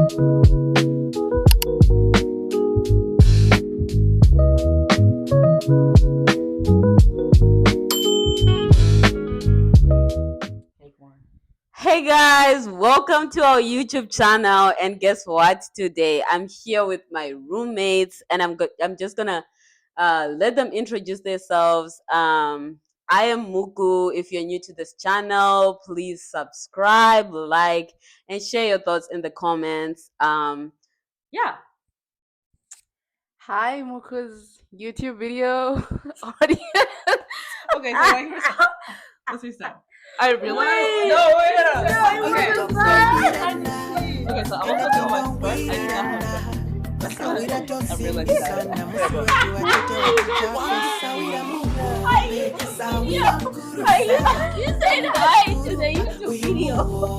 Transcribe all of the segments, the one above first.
Hey guys, welcome to our YouTube channel. And guess what? Today I'm here with my roommates, and I'm just gonna let them introduce themselves. I am Muku. If you're new to this channel, please subscribe, like, and share your thoughts in the comments. Yeah. Hi, Muku's YouTube video audience. Okay, so like let's restart. I realized. No, wait, no. Okay, Okay, so I'm also doing my first. I realized You said hi to the YouTube video.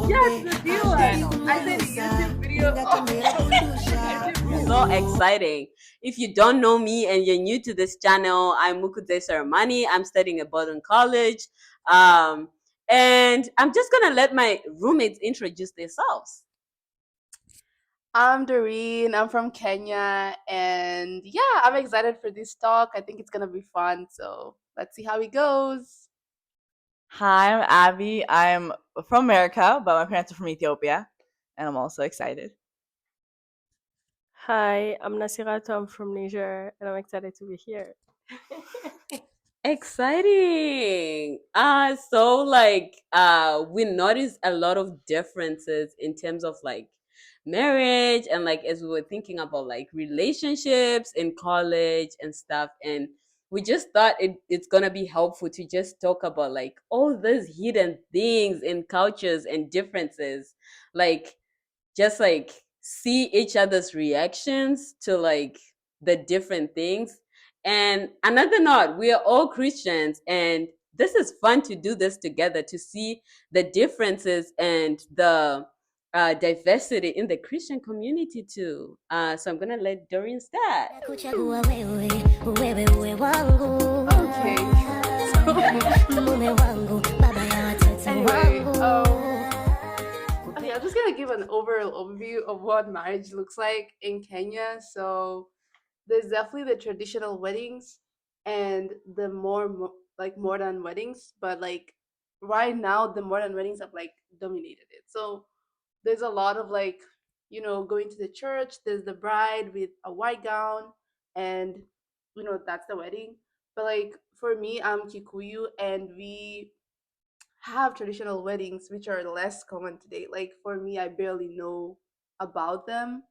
Yes, the viewer. I said YouTube video. So exciting. If you don't know me and you're new to this channel, I'm Mukude Saramani. I'm studying at Boston College. And I'm just gonna let my roommates introduce themselves. I'm Doreen. I'm from Kenya, and yeah, I'm excited for this talk. I think it's gonna be fun. So let's see how it goes. Hi, I'm Abby. I'm from America, but my parents are from Ethiopia, and I'm also excited. Hi, I'm Nasirato. I'm from Niger, and I'm excited to be here. Exciting. We noticed a lot of differences in terms of like marriage, and like as we were thinking about like relationships in college and stuff, and we just thought it's gonna be helpful to just talk about like all those hidden things in cultures and differences, like just like see each other's reactions to like the different things. And another note, we are all Christians, and this is fun to do this together to see the differences and the diversity in the Christian community too. So I'm gonna let Doreen start. Okay. Anyway, okay, I'm just gonna give an overall overview of what marriage looks like in Kenya. So there's definitely the traditional weddings and the like modern weddings, but like right now the modern weddings have like dominated it. So there's a lot of like, going to the church. There's the bride with a white gown, and that's the wedding. But like for me, I'm Kikuyu, and we have traditional weddings which are less common today. Like for me, I barely know about them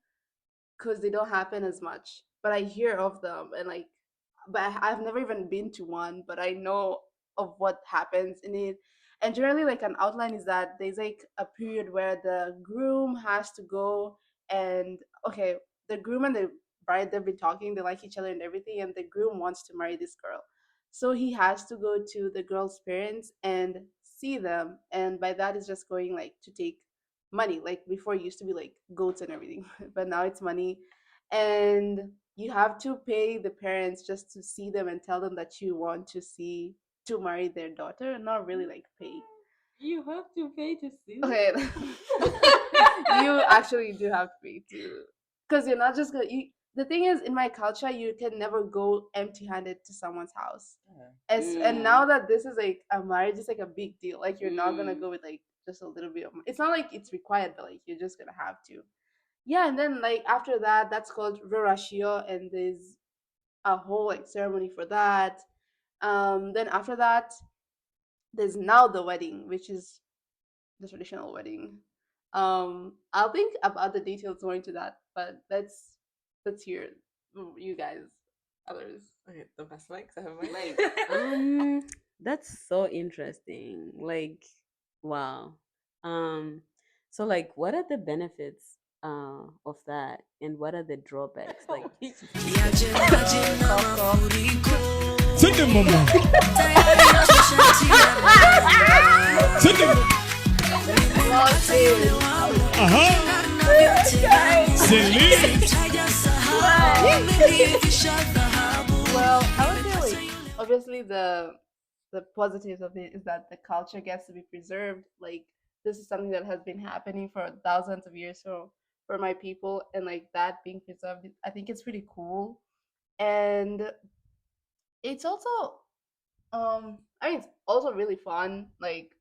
because they don't happen as much. But I hear of them, and like, but I've never even been to one, but I know of what happens in it. And generally, like an outline is that there's like a period where the groom has to go and okay, the groom and the bride, they've been talking, they like each other and everything, and the groom wants to marry this girl. So he has to go to the girl's parents and see them, and by that is just going like to take money. Like before it used to be like goats and everything, but now it's money. And you have to pay the parents just to see them and tell them that you want to marry their daughter, and not really like pay. You have to pay to see them. Okay. You actually do have to pay to, because you're not just gonna the thing is, in my culture, you can never go empty handed to someone's house. And now that this is like a marriage, it's like a big deal. Like you're not gonna go with like just a little bit of it's not like it's required, but like you're just gonna have to. Yeah, and then like after that, that's called rorashio, and there's a whole like ceremony for that. Then after that, there's now the wedding, which is the traditional wedding. I'll think about the details more into that, but let's hear you guys, others. Okay, the best likes I have my Like, that's so interesting. Like, wow. So like, what are the benefits of that, and what are the drawbacks? Like, Sing it, mama. Sing it. Well, I would say like obviously the positives of it is that the culture gets to be preserved. Like this is something that has been happening for thousands of years. So for my people, and like that being preserved, I think it's pretty cool. And it's also I mean, it's also really fun. Like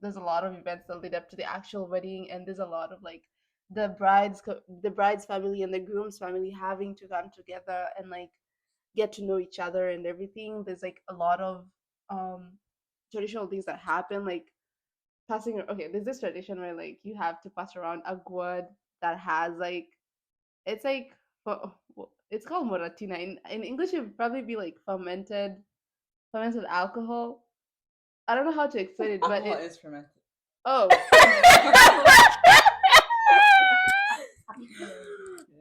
there's a lot of events that lead up to the actual wedding, and there's a lot of like the bride's family and the groom's family having to come together and like get to know each other and everything. There's like a lot of um traditional things that happen, like passing. Okay, there's this tradition where like you have to pass around a gourd that has like it's like it's called moratina. In English it would probably be like fermented alcohol. I don't know how to explain it, but Alcohol it is fermented. oh.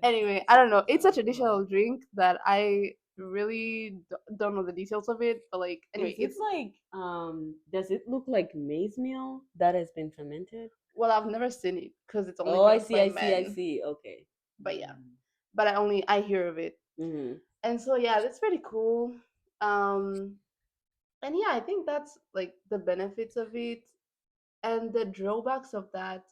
Anyway, I don't know. It's a traditional drink that I really don't know the details of it, but like anyway, Is it it's like does it look like maize meal that has been fermented? well, I've never seen it because it's only Oh, I drunk see, by I see, I men. see. Okay. But yeah, but I hear of it, Mm-hmm. and so yeah, that's pretty cool. Um, and yeah, I think that's like the benefits of it, and the drawbacks of that.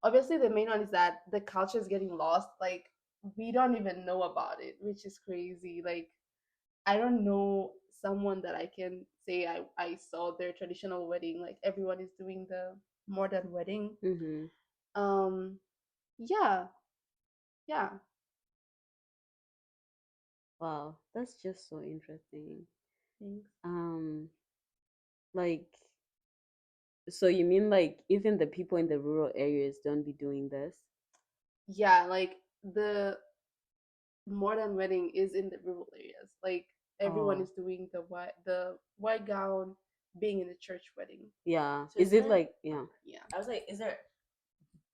Obviously, the main one is that the culture is getting lost. Like we don't even know about it, which is crazy. Like I don't know someone that I can say I saw their traditional wedding. Like everyone is doing the modern wedding. Mm-hmm. Um, yeah, yeah. Wow, that's just so interesting. Thanks. Like, so you mean like even the people in the rural areas don't be doing this? Yeah, like the modern wedding is in the rural areas. Like everyone Oh, is doing the white gown, being in the church wedding. yeah. So Is is it there? like, yeah? Yeah. I was like,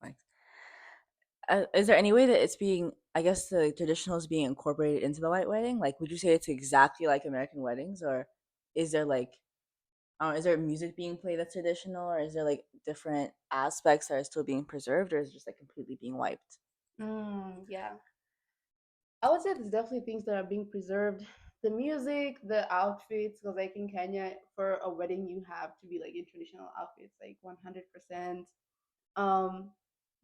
like, is there any way that it's being? I guess the traditional is being incorporated into the white wedding. Like, would you say it's exactly like American weddings, or is there like, is there music being played that's traditional, or is there like different aspects that are still being preserved, or is it just like completely being wiped? Yeah. I would say there's definitely things that are being preserved. The music, the outfits, because like in Kenya, for a wedding, you have to be like in traditional outfits, like 100%. Um,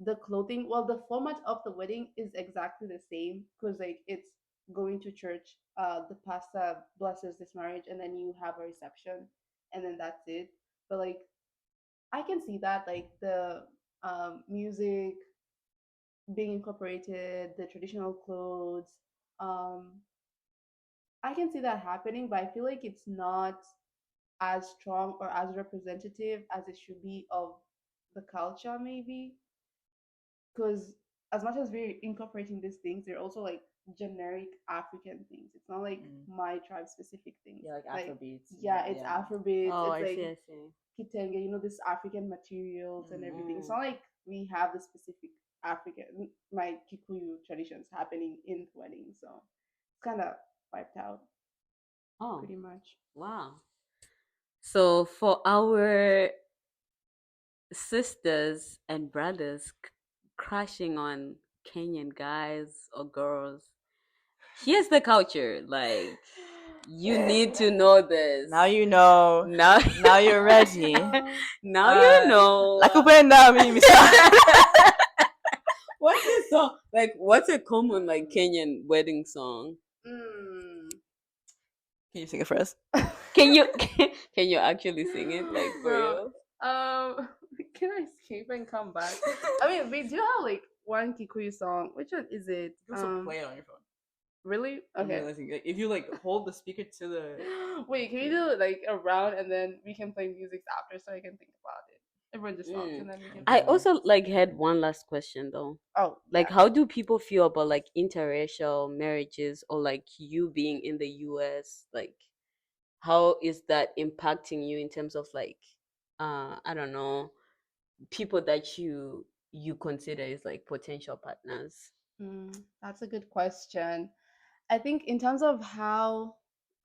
the clothing, well, the format of the wedding is exactly the same because like it's going to church. The pastor blesses this marriage, and then you have a reception, and then that's it. But like I can see that like the music being incorporated, the traditional clothes. Um, I can see that happening, but I feel like it's not as strong or as representative as it should be of the culture, maybe. Because as much as we're incorporating these things, they're also like generic African things. It's not like Mm. my tribe specific things. Yeah, like Afrobeats. Yeah, it's Yeah. Afrobeats. Oh, It's I see, like I see. kitenge, this African materials and everything. It's Mm. not like we have the specific African, my Kikuyu traditions happening in the wedding. So it's kind of wiped out Oh, pretty much. wow. So for our sisters and brothers crashing on Kenyan guys or girls, here's the culture. Like, you need to know this. Now you know. Now, Now you're ready. now you know. Nakupenda mimi sana. What's the song? Like, what's a common like Kenyan wedding song? Mm. Can you sing it for us? Can you can you actually sing it like for Bro, real? can I escape and come back? I mean, we do have like one Kikuyu song. Which one is it? You can also play it on your phone. Really? I'm Okay. realizing, like, if you like hold the speaker to the. Wait, can we do it like a round and then we can play music after so I can think about it? Everyone just talks Mm. and then we can. I also like had one last question though. Oh, Like, yeah. how do people feel about like interracial marriages or like you being in the US? Like, how is that impacting you in terms of like, I don't know, people that you consider as like potential partners? That's a good question. I think in terms of how,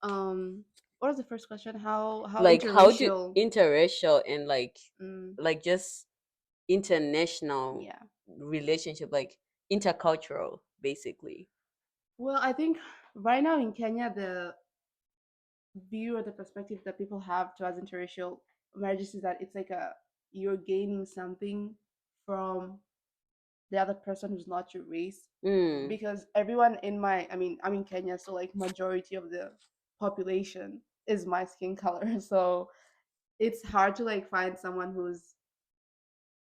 what was the first question? How Like, how do interracial? interracial and Mm, like just international yeah. relationship, like intercultural, basically. Well, I think right now in Kenya, the view or the perspective that people have towards interracial marriages is that it's like you're gaining something from the other person who's not your race, Mm. because everyone in my I'm in Kenya, so like majority of the population is my skin color. So it's hard to like find someone who's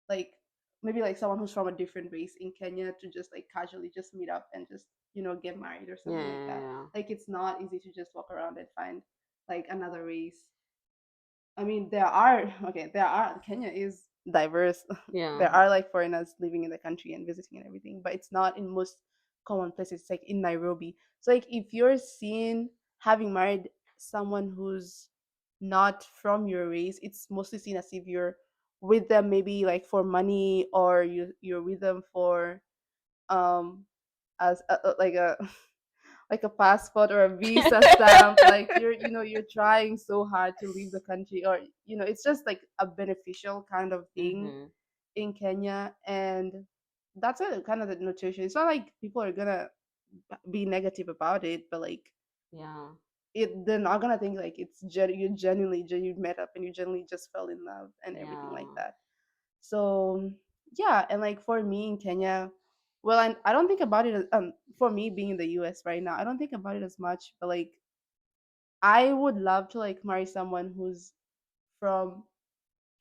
like maybe like someone who's from a different race in Kenya to just like casually just meet up and just get married or something like that. Yeah. Like it's not easy to just walk around and find like another race. I mean, there are Kenya is diverse. Yeah. There are like foreigners living in the country and visiting and everything, but it's not in most common places. It's like in Nairobi. So like if you're seen having married someone who's not from your race, it's mostly seen as if you're with them maybe like for money, or you're with them for um as like a like a passport or a visa stamp. Like you're trying so hard to leave the country, or it's just like a beneficial kind of thing Mm-hmm. in Kenya. And that's kind of the notation. It's not like people are gonna be negative about it, but like Yeah. they're not gonna think like you met up and you genuinely just fell in love and everything like Yeah. that. So yeah, and like for me in Kenya, well, I don't think about it as, for me being in the US right now, I don't think about it as much, but like I would love to like marry someone who's from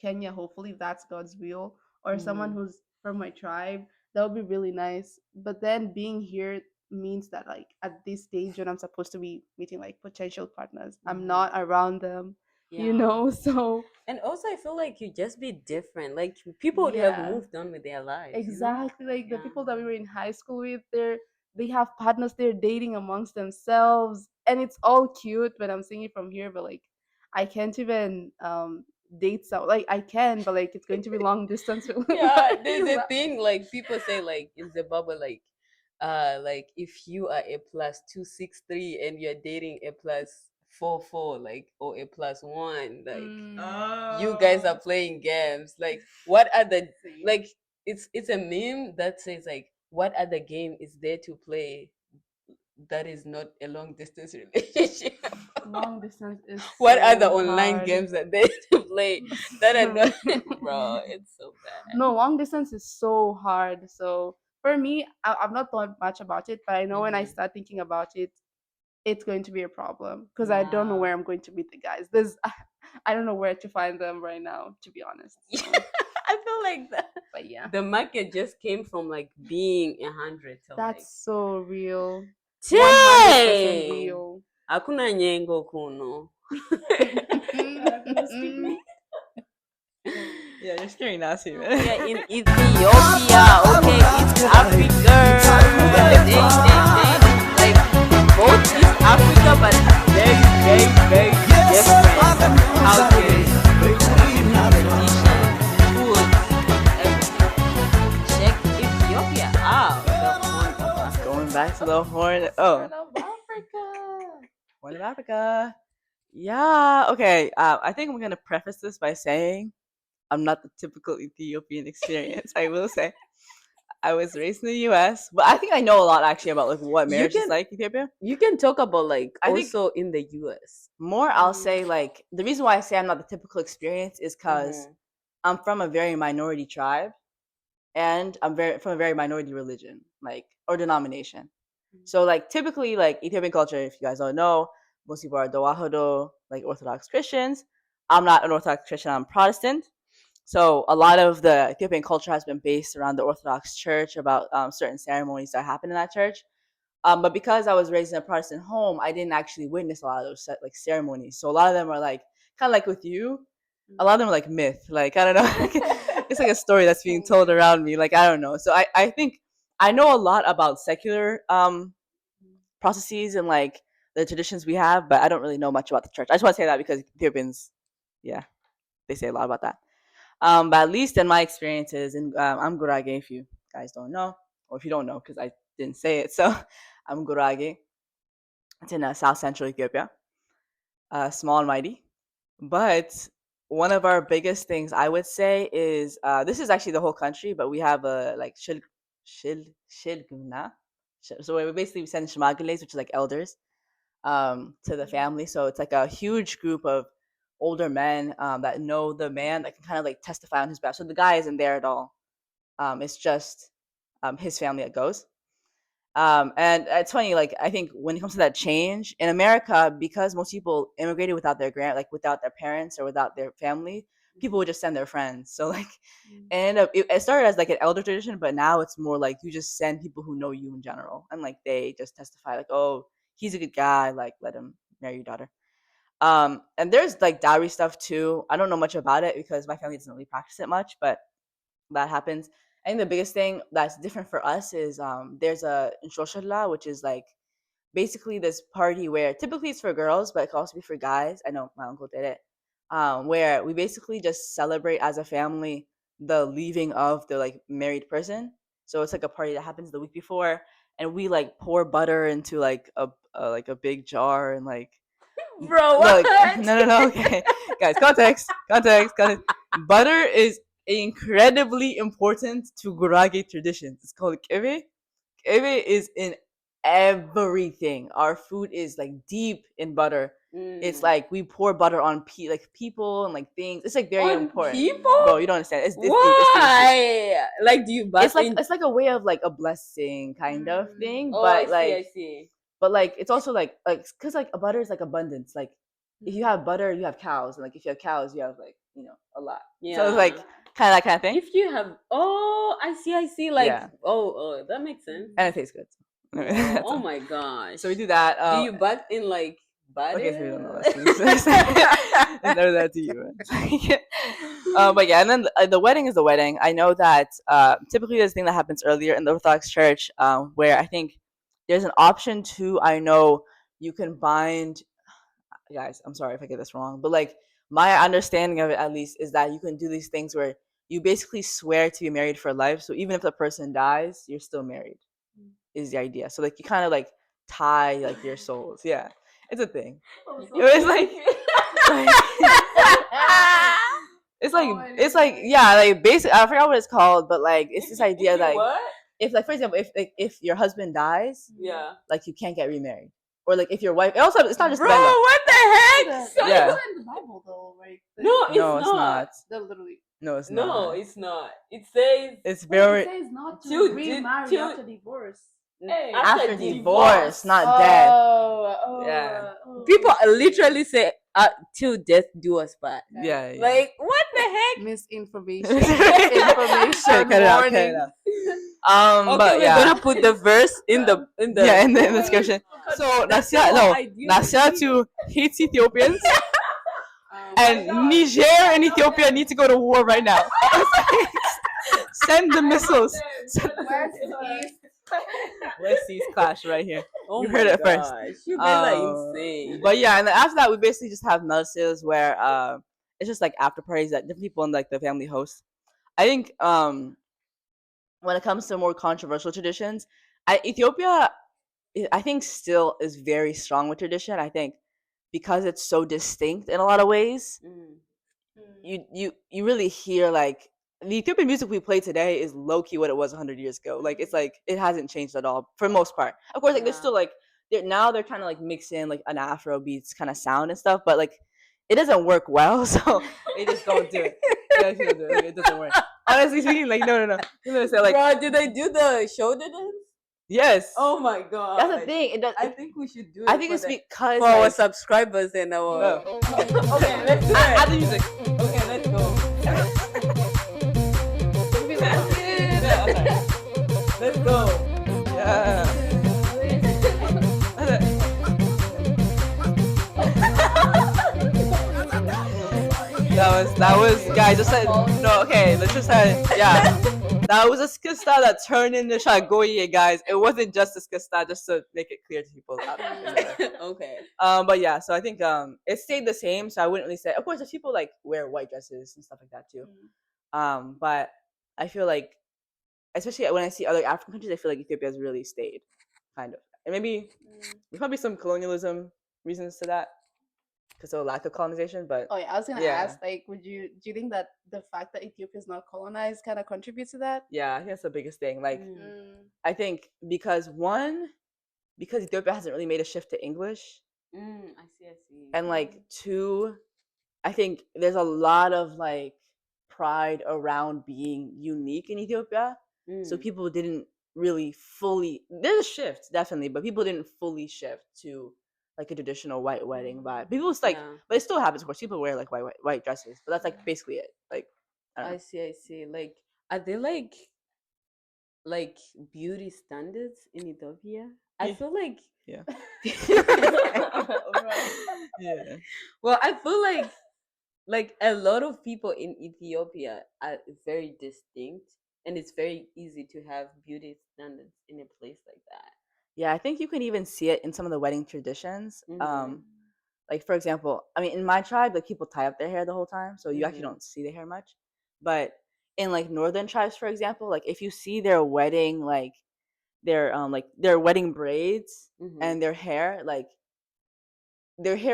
Kenya, hopefully if that's God's will, or someone Mm-hmm. who's from my tribe. That would be really nice. But then being here means that like at this stage when I'm supposed to be meeting like potential partners, I'm Mm-hmm. not around them, Yeah. so And also, I feel like you just be different. Like people would have yeah. moved on with their lives. Exactly, like the Yeah. people that we were in high school with, they have partners, they're dating amongst themselves, and it's all cute when I'm seeing it from here. But like, I can't even date some, like I can, but like it's going to be long distance. Yeah, there's a thing like people say like in Zimbabwe like if you are a plus 263 and you're dating a plus 44 like or a plus 1 like you guys are playing games. Like what are the like it's a meme that says like what other game is there to play that is not a long distance relationship? Long distance is What are the so online hard. games that they to play that are not bro, it's so bad. No, long distance is so hard. So for me, I've not thought much about it, but I know when I Mhm. start thinking about it, it's going to be a problem because I don't know Yeah. where I'm going to meet the guys. I don't know where to find them right now, to be honest. So, I feel like but yeah, the market just came from like being 100 to like that's so real. 100% dang. real. Hakuna nyengo kuno. Yeah, you're scaring Nasi, man. We are in Ethiopia, okay, East Africa. Dang. Like both East Africa, but very, very, very different cultures, traditions, food, everything. Check Ethiopia out. The Horn of Africa. Going back to the horn. Oh, Horn of Africa. Horn of Africa. Yeah. Okay. I think I'm gonna preface this by saying I'm not the typical Ethiopian experience. I will say I was raised in the U.S., but I think I know a lot actually about like what You marriage is can like in Ethiopia. you can talk about like I think also in the US. more I'll say like the reason why I say I'm not the typical experience is because Mhm. I'm from a very minority tribe and I'm very from a very minority religion, like or denomination. So like typically like Ethiopian culture, if you guys don't know, most people are Dawahodo, like Orthodox Christians. I'm not an Orthodox Christian, I'm Protestant. So a lot of the Ethiopian culture has been based around the Orthodox Church about certain ceremonies that happen in that church. But because I was raised in a Protestant home, I didn't actually witness a lot of those like ceremonies. So a lot of them are like kind of like with you. A lot of them are like myth. Like I don't know, it's like a story that's being told around me. Like I don't know. So I think I know a lot about secular processes and like the traditions we have, but I don't really know much about the church. I just want to say that because Ethiopians, yeah, they say a lot about that. But at least in my experiences, and I'm Gurage if you guys don't know, or if you don't know, because I didn't say it. So I'm Gurage. It's in South Central Ethiopia, small and mighty. But one of our biggest things I would say is this is actually the whole country, but we have a like shilguna. So we basically send shmagles, which is like elders, to the family. So it's like a huge group of older men that know the man that can kind of like testify on his behalf. So the guy isn't there at all. It's just his family that goes. And it's funny, like I think when it comes to that change in America, because most people immigrated without their without their parents or without their family, people would just send their friends. So like, and it started as like an elder tradition, but now it's more like you just send people who know you in general, and like they just testify like, oh, he's a good guy, like let him marry your daughter. And there's like dowry stuff too. I don't know much about it because my family doesn't really practice it much, but that happens. I think the biggest thing that's different for us is there's a Inshoshalla, which is like basically this party where typically it's for girls, but it can also be for guys. I know my uncle did it, where we basically just celebrate as a family the leaving of the like married person. So it's like a party that happens the week before, and we like pour butter into like a big jar and like Bro, like what? no okay guys, context. Butter is incredibly important to Gurage traditions. It's called keve. Keve is in everything. Our food is like deep in butter. It's like we pour butter on people and like things. It's like very On important. people? Bro, you don't understand. It's deep. Why? Like, do you bust in? It's like a way of like a blessing kind of thing. Oh, But I see. but like it's also like because like a butter is like abundance. Like if you have butter, you have cows, and like if you have cows, you have like a lot. Yeah. So it's like kind of that kind of thing, If you have, I see. Like, Yeah. oh, that makes sense. and it tastes good. Oh my gosh. So we do that. Do you bust in like butter? Okay, so we don't know. It's never that to you. But yeah, and then the wedding is the wedding. I know that typically there's a thing that happens earlier in the Orthodox Church where I think there's an option to, I know you can bind, guys, I'm sorry if I get this wrong, but like my understanding of it at least is that you can do these things where you basically swear to be married for life. So even if the person dies, you're still married, is the idea. So like you kind of like tie like your souls. Yeah, it's a thing. It was like, it's like yeah, like basically I forgot what it's called, but like it's this idea that What? if like for example if your husband dies, Yeah. like you can't get remarried, or like if your wife, also it's not just Bro, men, though. what the heck? So Yeah. It's in the Bible though, like No, it's No, not. it's not. they're literally. No, it's No, not. it's not. It says It's Well, very it says not to Till- remarry till- after divorce. hey, after divorce, not death. Yeah. People literally say till death do us part. Yeah, yeah. Like, what the heck? Misinformation. Cut it out, cut it out. Okay, But we're yeah, gonna put the verse in the in the description. So Nasia to hates Ethiopians, and Niger and Ethiopia need to go to war right now. Send the missiles. Let's see clash right here. Oh You my heard it first. gosh, you guys are insane. But yeah, and then after that, we basically just have nurses where it's just like after parties that different people in like the family host. I think when it comes to more controversial traditions, Ethiopia, I think still is very strong with tradition. I think because it's so distinct in a lot of ways, you really hear like the Ethiopian music we play today is low key what it was 100 years ago. Like it's like it hasn't changed at all for the most part. Of course, like there's still like they're trying to like mix in like an Afro beats kind of sound and stuff, but like it doesn't work well, so they just don't do it. They just don't do it. Like, it doesn't work. Honestly speaking, like no. I'm gonna say like, Bro, did they do the shoulder dance? yes. Oh my god, That's the thing. It does. I think we should do it. I think it's because for our like, subscribers and our. no. Okay, let's do Add it. the music. Okay, let's go. Let's go. Yeah. That was guys. Just said no. Okay, let's just say yeah. That was a skista that turned into Shagoye, guys. It wasn't just a skista, just to make it clear to people. Okay. But yeah, so I think it stayed the same. So I wouldn't really say. Of course, there's people like wear white dresses and stuff like that too. But I feel like, especially when I see other African countries, I feel like Ethiopia has really stayed, kind of. And maybe there's probably some colonialism reasons to that, because of a lack of colonization. But Oh yeah, I was gonna Yeah. ask, like, do you think that the fact that Ethiopia is not colonized kind of contributes to that? yeah, I think that's the biggest thing. Like, Mm. I think because Ethiopia hasn't really made a shift to English, I see. and like two, I think there's a lot of like pride around being unique in Ethiopia. So Mm. people didn't really fully. There's a shift definitely, but people didn't fully shift to like a traditional white wedding vibe. People was like, Yeah. but it still happens. Of course, people wear like white dresses, but that's like basically it. Like I don't I know. see, I see. Like, are they like beauty standards in Ethiopia? I Yeah. feel like Yeah. Right. Yeah. Well, I feel like a lot of people in Ethiopia are very distinct, and it's very easy to have beauty standards in a place like that. Yeah, I think you can even see it in some of the wedding traditions. Mhm. Like for example, I mean, in my tribe, like people tie up their hair the whole time, so you actually Mhm. don't see the hair much. But in like northern tribes, for example, like if you see their wedding, like their wedding braids Mhm. and their hair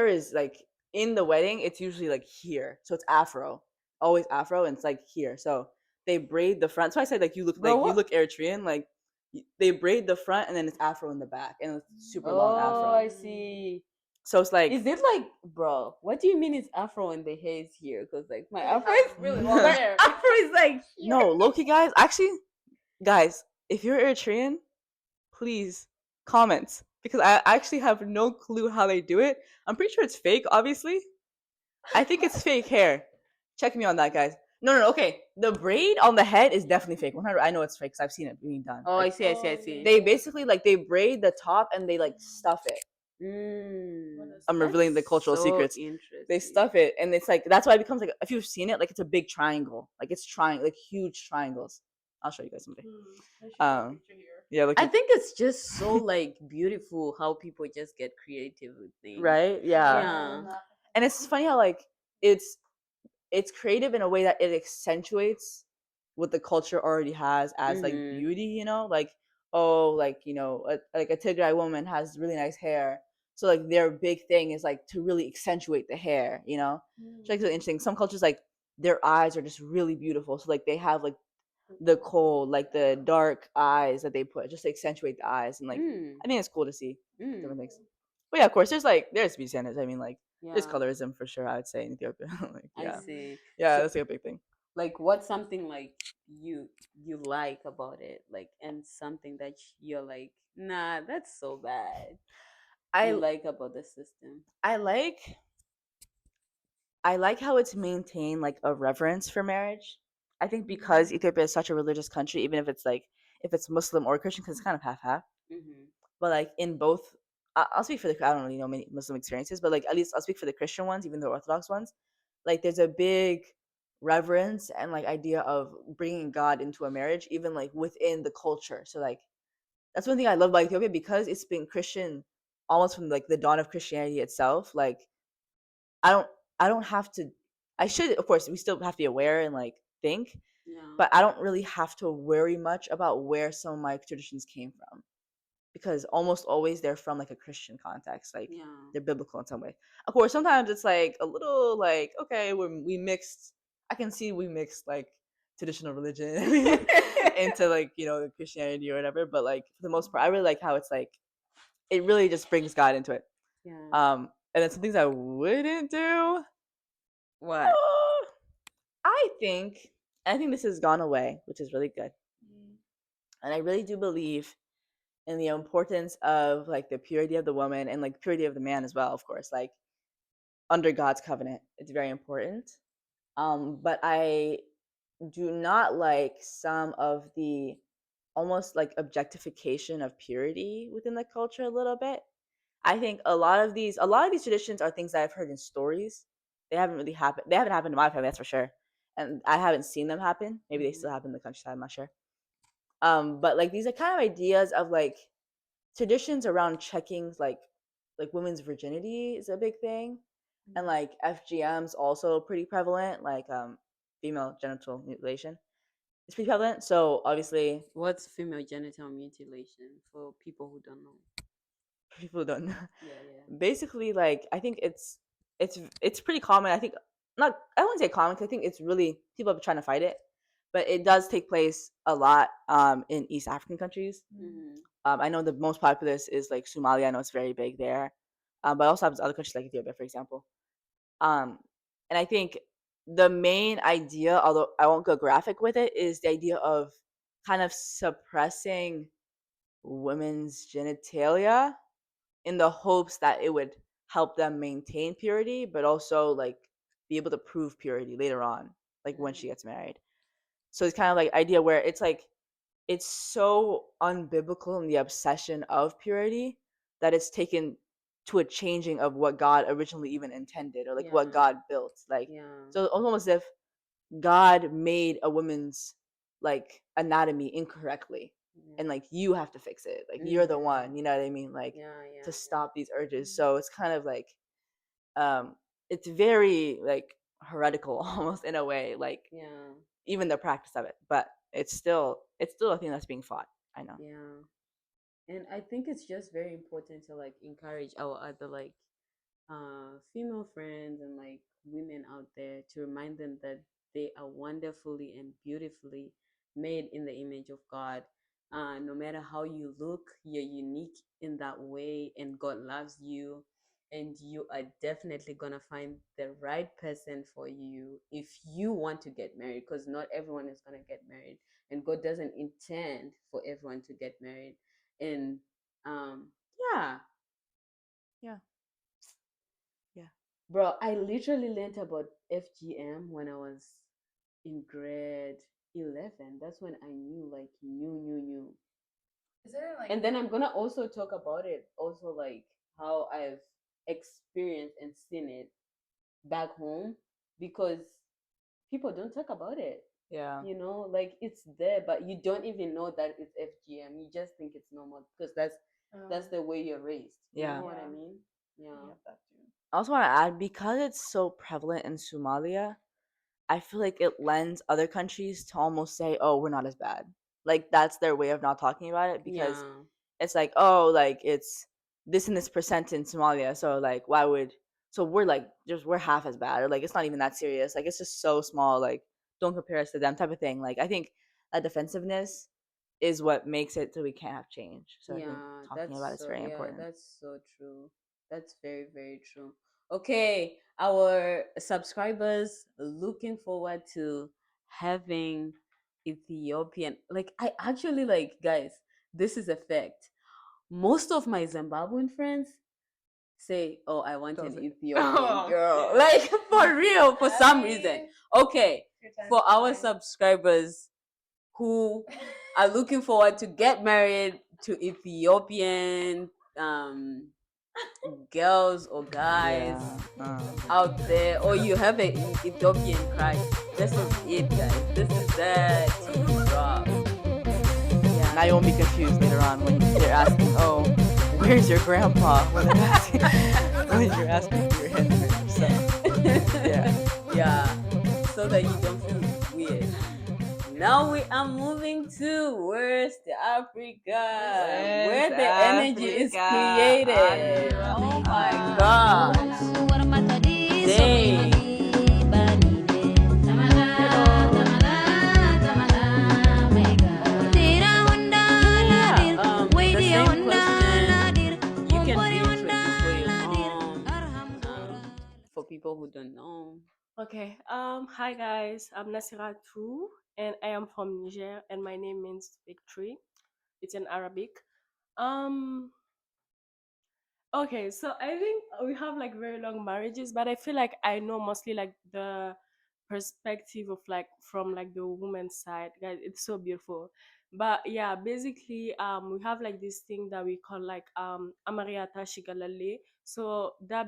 is like in the wedding, it's usually like here, so it's afro, always afro, and it's like here. So they braid the front. So I said Bro, you what? look Eritrean, like they braid the front and then it's afro in the back, and it's super long Oh, afro. I see. So it's like Is it like, bro? What do you mean it's afro and the hair is here? Because like my They afro have is really long my hair. afro is like here. no, Loki guys. Actually, guys, if you're Eritrean, please comment because I actually have no clue how they do it. I'm pretty sure it's fake, obviously. I think it's fake hair. Check me on that, guys. No, no, no, okay. The braid on the head is definitely fake. 100. I know it's fake because I've seen it being done. Oh, I Like see, I see, I see. they basically like they braid the top and they like stuff it. I'm revealing the That's cultural so secrets. They interesting. stuff it, and it's like that's why it becomes like if you've seen it, like it's a big triangle, like it's trying like huge triangles. I'll show you guys someday. Yeah, look I at think it's just so like beautiful how people just get creative with things. right, yeah. Yeah. And it's funny how like it's it's creative in a way that it accentuates what the culture already has as like Mhm. beauty, like oh, like like a Tigray woman has really nice hair, so like their big thing is like to really accentuate the hair, It's like really interesting. Some cultures like their eyes are just really beautiful, so like they have like the cold, like the dark eyes that they put just to accentuate the eyes, and like Mm. I think it's cool to see different Mm. things. But yeah, of course, there's beauty standards. I mean, like there's Yeah. colorism for sure. I would say in Ethiopia, like I yeah, see. yeah, So that's like a big thing. like what's something like you like about it? Like and something that you're like, nah, that's so bad. You I like about the system. I like I like how it's maintained like a reverence for marriage. I think because Ethiopia is such a religious country, even if it's like if it's Muslim or Christian, because it's kind of half half. Mm-hmm. But like in both, I'll speak for the I don't really know many Muslim experiences, but like at least I'll speak for the Christian ones, even the Orthodox ones. Like there's a big reverence and like idea of bringing God into a marriage, even like within the culture. So like that's one thing I love about Ethiopia because it's been Christian almost from like the dawn of Christianity itself. Like I don't I don't have to I should of course we still have to be aware and like think, Yeah. but I don't really have to worry much about where some of my traditions came from because almost always they're from like a Christian context, like Yeah. they're biblical in some way. Of course, sometimes it's like a little like okay, we mixed. I can see we mixed like traditional religion into like Christianity or whatever, but like for the most part, I really like how it's like it really just brings God into it. Yeah. And then some things I wouldn't do. What? I think this has gone away, which is really good. And I really do believe in the importance of like the purity of the woman and like purity of the man as well, of course, like under God's covenant. It's very important. But I do not like some of the almost like objectification of purity within the culture a little bit. I think a lot of these traditions are things that I've heard in stories. They haven't really happened. They haven't happened in my family, that's for sure. And I haven't seen them happen. Maybe they still happen in the countryside. I'm not sure. But like these are kind of ideas of like traditions around checking like women's virginity is a big thing, and like FGM's also pretty prevalent. Like female genital mutilation is pretty prevalent. So obviously, What's female genital mutilation for people who don't know? people don't know. Yeah, yeah. Basically, like I think it's pretty common. I think not. I wouldn't say common because I think it's really people have been trying to fight it, but it does take place a lot in East African countries. Mm-hmm. I know the most populous is like Somalia. I know it's very big there, but also happens in other countries like Ethiopia, for example. Um, and I think the main idea, although I won't go graphic with it, is the idea of kind of suppressing women's genitalia in the hopes that it would help them maintain purity, but also like be able to prove purity later on, like when she gets married. So it's kind of like idea where it's like it's so unbiblical in the obsession of purity that it's taken to a changing of what God originally even intended, or like what Yeah. God built. Like Yeah. so almost as if God made a woman's like anatomy incorrectly, and like you have to fix it. Like you're the one, you know what I mean? Like Yeah, yeah, to yeah. stop these urges. So it's kind of like um it's very like heretical almost in a way, like Yeah. even the practice of it. But it's still a thing that's being fought. I know. Yeah. And I think it's just very important to like encourage our other like female friends and like women out there to remind them that they are wonderfully and beautifully made in the image of God. No matter how you look, you're unique in that way, and God loves you. And you are definitely gonna find the right person for you if you want to get married, because not everyone is gonna get married, and God doesn't intend for everyone to get married. And um, yeah, Yeah. Yeah. bro, I literally learned about FGM when I was in grade 11. That's when I knew, like, knew. Is there like And then I'm gonna also talk about it, also, like, how I've experienced and seen it back home, because people don't talk about it. Yeah. You know, like it's there, but you don't even know that it's FGM. You just think it's normal because that's the way you're raised. You Yeah. know what I Yeah. mean? Yeah. I also want to add, because it's so prevalent in Somalia, I feel like it lends other countries to almost say, "Oh, we're not as bad." Like that's their way of not talking about it, because Yeah. it's like, "Oh, like it's this and this percent in Somalia, so like why would so we're like just we're half as bad, or like it's not even that serious. Like it's just so small. Like don't compare us to them," type of thing. Like I think that defensiveness is what makes it so we can't have change. So I think Yeah, talking about it's very important. that's so true. That's very, very true. Okay, our subscribers looking forward to having Ethiopian. Like I actually like guys, this is a fact. Most of my Zimbabwean friends say, "Oh, I want an Ethiopian Oh, girl." yeah. Like for real, for some reason. Happy Okay, your time for to our shine. subscribers who are looking forward to get married to Ethiopian girls or guys Yeah. out there, or you have an Ethiopian crush. This is it, guys. This is the tea drop. Yeah. Now you won't be confused later on when they're asking, "Oh, where's your grandpa?" When they're asking, when you're asking for your hand in marriage. So yeah. Yeah, so that you don't feel weird. Now we are moving to West Africa, where West the energy is Africa. created. Oh my gosh. Dang. The same question. You can reintroduce where you're from. For people who don't know. Okay. Hi guys. I'm Nasira too, and I am from Niger, and my name means victory. It's in Arabic. Um. Okay, so I think we have like very long marriages, but I feel like I know mostly like the perspective of like from like the woman's side. Guys, it's so beautiful. But yeah, basically, we have like this thing that we call like Amariata Shigalale. So that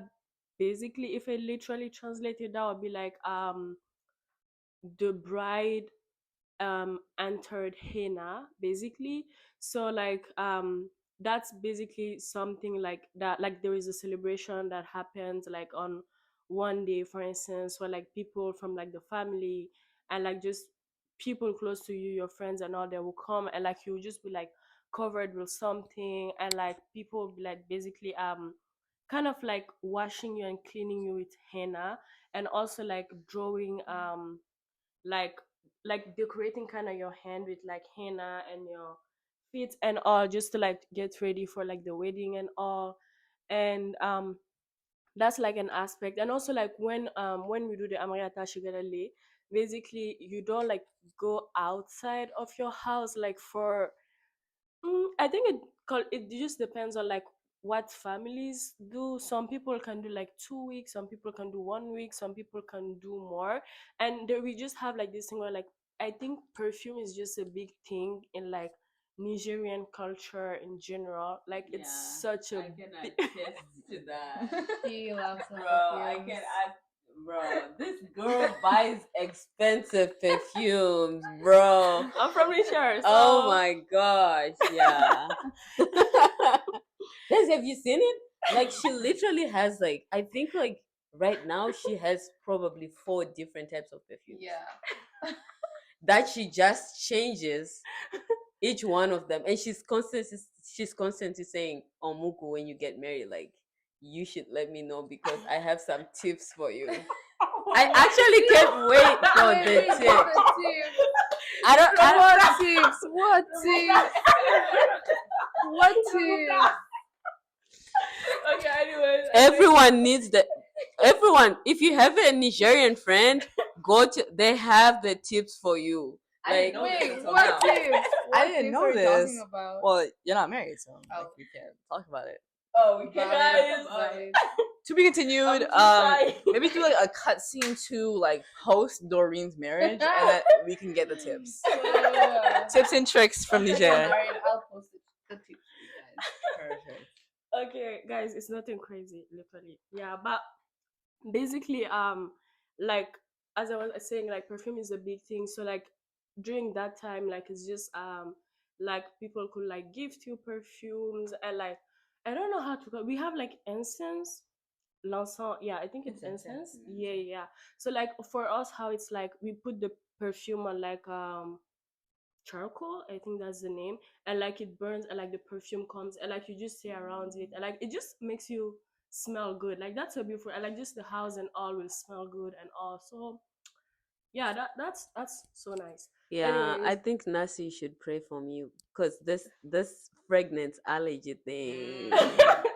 basically, if I literally translate it, that would be like the bride entered henna basically. So like that's basically something like that, like there is a celebration that happens like on one day, for instance, where like people from like the family and like just people close to you, your friends and all, they will come, and like you will just be like covered with something, and like people will be like basically kind of like washing you and cleaning you with henna, and also like drawing like decorating kind of your hand with like henna and your feet and all, just to like get ready for like the wedding and all. And that's like an aspect. And also like when we do the Amariata Shigarale, basically you don't like go outside of your house like for I think it just depends on like what families do. Some people can do like 2 weeks, some people can do 1 week, some people can do more. And there we just have like this thing where like I think perfume is just a big thing in like Nigerian culture in general. Like it's such a can big attest to that. She loves her Bro, I perfumes. can act. Bro, this girl buys expensive perfumes, bro. I'm from Niger, so Oh my gosh, yeah. Guys, have you seen it? Like, she literally has like, I think like right now she has probably 4 different types of perfumes. Yeah. That she just changes each one of them, and she's constantly saying, "Oh, Muku, when you get married, like you should let me know because I have some tips for you." I actually can't wait for the tips. I don't. What tips? What tips? What tips? okay, anyways. Everyone needs the. Everyone, if you have a Nigerian friend, go to. They have the tips for you. I didn't Like, know this Wait, until what now. tips? I What didn't tips know are you this. talking about? Well, you're not married, so like, Oh. we can't talk about it. oh, we Valid, valid. To be continued. Maybe do like a cut scene to like post Doreen's marriage, and then we can get the tips. Tips and tricks from Once I Niger. get married, I'll post the tips for you guys. Perfect. Okay, guys, it's nothing crazy, literally. Yeah, but basically, like as I was saying, like perfume is a big thing. So like during that time, like it's just like people could like gift you perfumes and like I don't know how to call. We have like incense, l'encens. Yeah, I think it's incense. Yeah, yeah. So like for us, how it's like we put the perfume on like charcoal, I think that's the name, and like it burns and like the perfume comes and like you just stay around it and like it just makes you smell good. Like that's so beautiful, and like just the house and all will smell good and all. So yeah, that's so nice. yeah, I Anyways, think Nasi should pray for me because this pregnant allergy thing.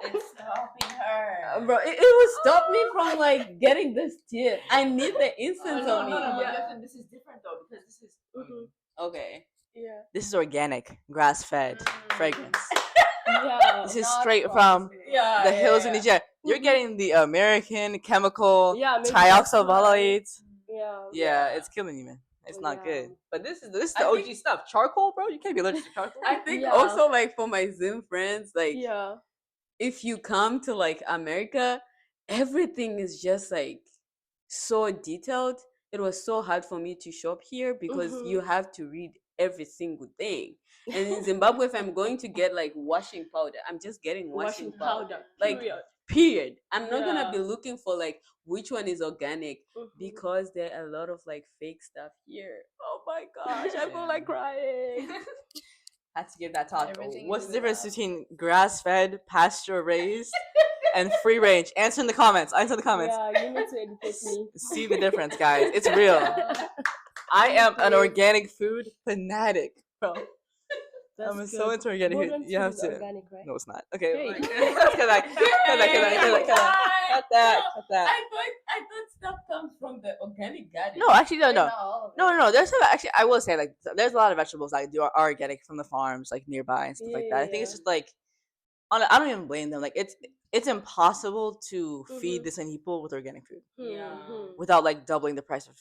It's stopping her. Bro, it will stop me from like getting this tip. I need the instance no, of me. no, no. Yeah. But this is different though because this is Mhm. Okay. Yeah, this is organic, grass-fed fragrance. yeah, This is Not straight from processed. Yeah. the hills of Niger. You're Mhm. getting the American chemical Yeah, maybe that's trioxovolate. yeah. Yeah, it's killing you, man. It's not Yeah. good. But this is I the OG think- stuff. Charcoal, bro. You can't be allergic to charcoal. I think Yeah. also like for my Zim friends, like Yeah, if you come to like America, everything is just like so detailed. It was so hard for me to shop here because Mhm. you have to read every single thing. And in Zimbabwe, if I'm going to get like washing powder, I'm just getting washing powder. Like, period. period. I'm not gonna Yeah. be looking for like which one is organic Mhm. because there are a lot of like fake stuff here. Oh my gosh, I feel like crying. Had to give that talk. Everything What's is the difference allowed. between grass-fed, pasture-raised, and free range? Answer in the comments. Answer in the comments. Yeah, you need to educate me. See the difference, guys. It's real. I am an organic food fanatic, bro. That's I'm so good. into organic food. Golden You food have is to. organic, right? No, it's not. Okay. Hey. Let's cut that. Cut that. Cut that. Cut that. Cut that. Cut that. I thought stuff comes from the organic garden. No, actually, no. Not all of it. No. There's some, actually, I will say, like, there's a lot of vegetables that are organic from the farms, like nearby and stuff like that. I think it's Yeah. just like, I don't even blame them. Like, it's impossible to feed Mhm. this many people with organic food Yeah. Mhm. without like doubling the price of.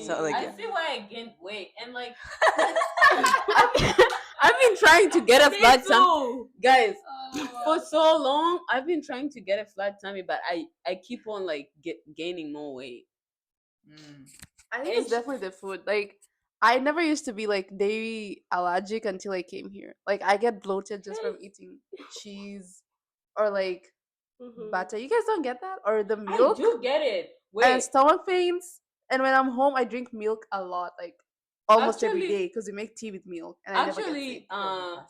So, like, I yeah. see why I gained weight and like I've been trying to get a flat tummy, guys. For so long, I've been trying to get a flat tummy, but I keep on like gaining more weight. I think it's definitely the food. Like, I never used to be like dairy allergic until I came here. Like, I get bloated just from eating cheese or like Mhm. butter. You guys don't get that? Or the I milk do get it. and Wait, stomach pains. And when I'm home, I drink milk a lot, like almost every Actually- day, because we make tea with milk, and I never get actually, sick. uh,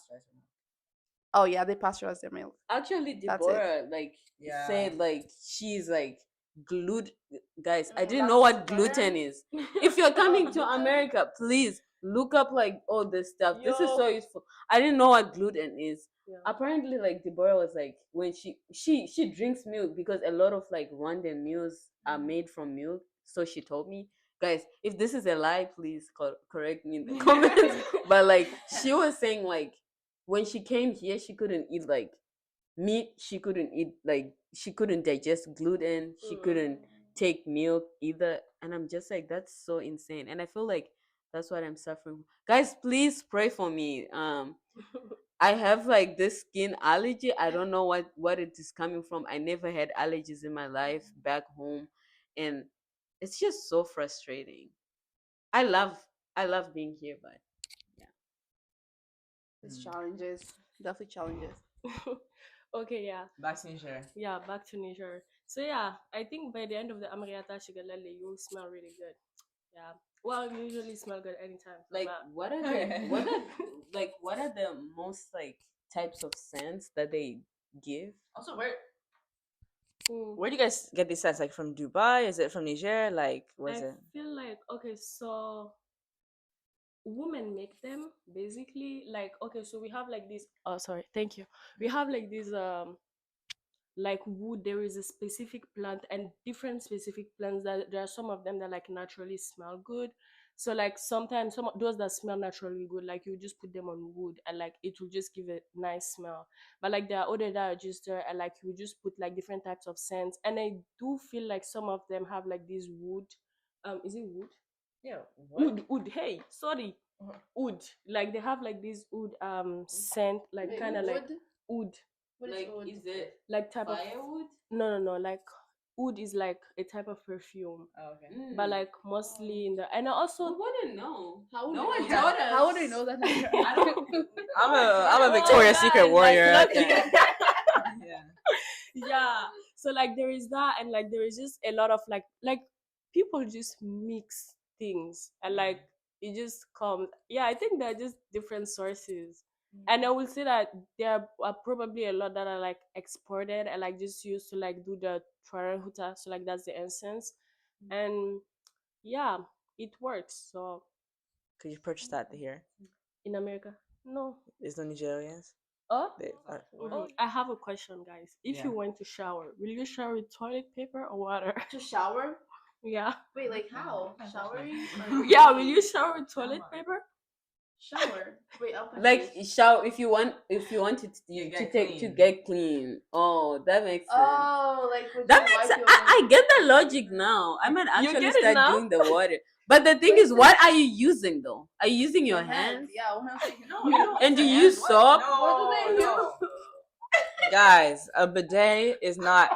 Oh yeah, they pasteurize their milk. actually, That's it. Deborah like Yeah. said like she's like gluten. Guys, I Mm, didn't know what lactose intolerant? gluten is. If you're coming to America, please look up like all this stuff. This is so Yo. useful. I didn't know what gluten is. Yeah. Apparently, like Deborah was like when she drinks milk because a lot of like Rwandan meals are made from milk. So she told me, guys, if this is a lie, please correct me in the comments. But like, she was saying like, when she came here, she couldn't eat like meat. She couldn't eat like, she couldn't digest gluten. She couldn't take milk either. And I'm just like, that's so insane. And I feel like that's what I'm suffering. Guys, please pray for me. I have like this skin allergy. I don't know what it is coming from. I never had allergies in my life back home, and it's just so frustrating. I love I love being here, but yeah. It's challenges, definitely challenges. Okay, yeah. Back to Niger. Yeah, back to Niger. So yeah, I think by the end of the Amriata Shigalele, you will smell really good. Yeah. Well, you usually smell good anytime. So Like, what are the what are the most like types of scents that they give? Also, Mm, where do you guys get these scents? Like from Dubai? Is it from Niger? Like, where's I it? feel like okay, so women make them basically like okay, so we have like these. Oh, sorry, thank you. We have like these like wood. There is a specific plant and different specific plants that there are some of them that like naturally smell good. So like sometimes some of those that smell naturally good, like you just put them on wood and like it will just give a nice smell. But like there are other that are just there and like you just put like different types of scents. And I do feel like some of them have like this wood. Is it wood? Yeah. Wood. Hey, sorry, wood. Like they have like this wood scent, like Wait, kind of like wood? wood, What Like, wood? is it like type of firewood? no, like wood is like a type of perfume, Oh, okay. but like mostly in the and also We wouldn't know. How would No we one know taught that? us. How would we know that? I don't. I'm a Oh, Victoria's Secret guys, warrior. like, Okay. look- Yeah. yeah. So like there is that and like there is just a lot of like people just mix things and like it just comes. Yeah, I think they're just different sources. And I will say that there are probably a lot that are like exported and like just used to like do the huta, so like that's the essence. And yeah, it works. So Could you purchase that here? in America, no. There's no Nigerians. Oh, They are. I have a question, guys. If Yeah. you went to shower, will you shower with toilet paper or water? To shower? Yeah. Wait, like how? Showering? Yeah, will you shower with toilet paper? Shower. Wait, I'm like confused. shower if you want it You to get take to clean. get clean. Oh, that makes sense. Oh, like would That you makes wipe sense. your I get the logic now. I might You actually get it start now? doing the water. But the thing is, what are you using though? Are you using your hands? Yeah, what hands? No, And do you use soap? What do they use? Guys, a bidet is not.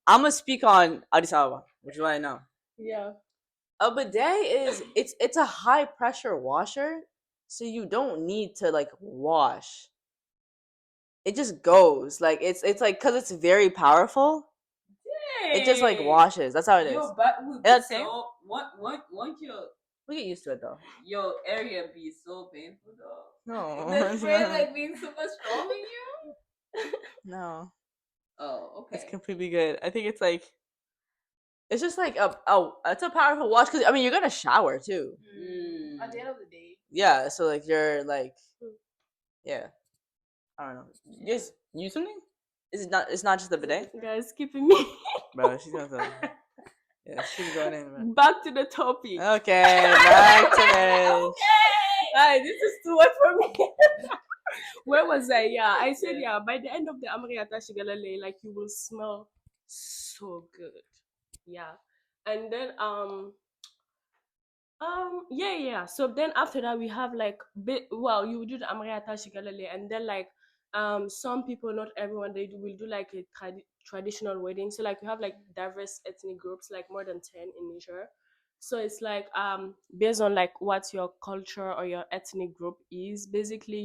I'm gonna speak on Addis Ababa, which is what I know. Yeah. A bidet is it's a high pressure washer, so you don't need to like wash. It just goes like it's like because it's very powerful. It just like washes. That's how it is. Your butt would be That's same. so. Won't your We get used to it though. area be so painful though? No, The it's spray not. like being super strong in you. No, Oh, it's okay. completely good. I think it's like it's just like it's a powerful wash because I mean you're gonna shower too. At the end of the day. Yeah, so like you're like, yeah, I don't know. You guys use something? Is it not? It's not just the bidet, Guys, keeping me. bro. She's gonna throw. Yeah, she's going in. Man. Back to the topic. Okay, back to this. Hi, this is too much for me. Where was I? Yeah, I said yeah. By the end of the Amriata Shigalale, like you will smell so good. Yeah, and then yeah. So then after that we have like well you do the Amriata Shigalale and then like some people, not everyone, will do like a traditional wedding. So like we have like diverse ethnic groups, like more than 10 in Niger. So it's like based on like what your culture or your ethnic group is, basically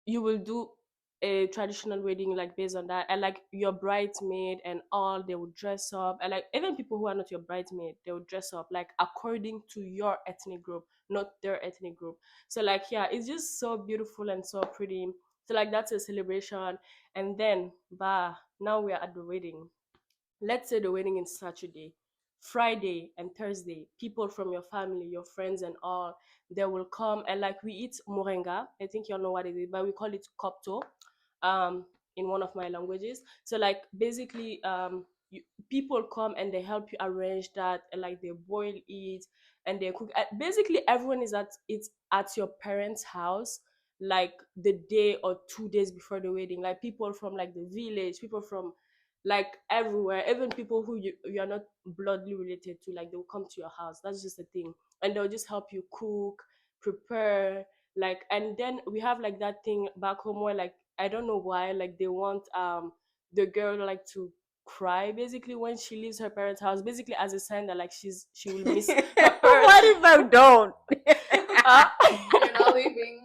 you will do a traditional wedding like based on that, and like your bridesmaid and all, they would dress up, and like even people who are not your bridesmaid, they would dress up like according to your ethnic group, not their ethnic group. So like yeah, it's just so beautiful and so pretty. So like that's a celebration. And then now we are at the wedding. Let's say the wedding is Saturday, Friday and Thursday, people from your family, your friends and all, they will come, and like we eat moringa. I think you all know what it is, but we call it kopto um in one of my languages. So like basically people come and they help you arrange that, and like they boil it and they cook. Basically, everyone is at your parents' house like the day or 2 days before the wedding. Like people from like the village, people from like everywhere, even people who you are not bloodly related to, like they'll come to your house. That's just the thing, and they'll just help you cook, prepare, like. And then we have like that thing back home where like I don't know why, like they want the girl like to cry basically when she leaves her parents' house, basically as a sign that like she will miss her parents. What if I don't? Huh? You're not leaving.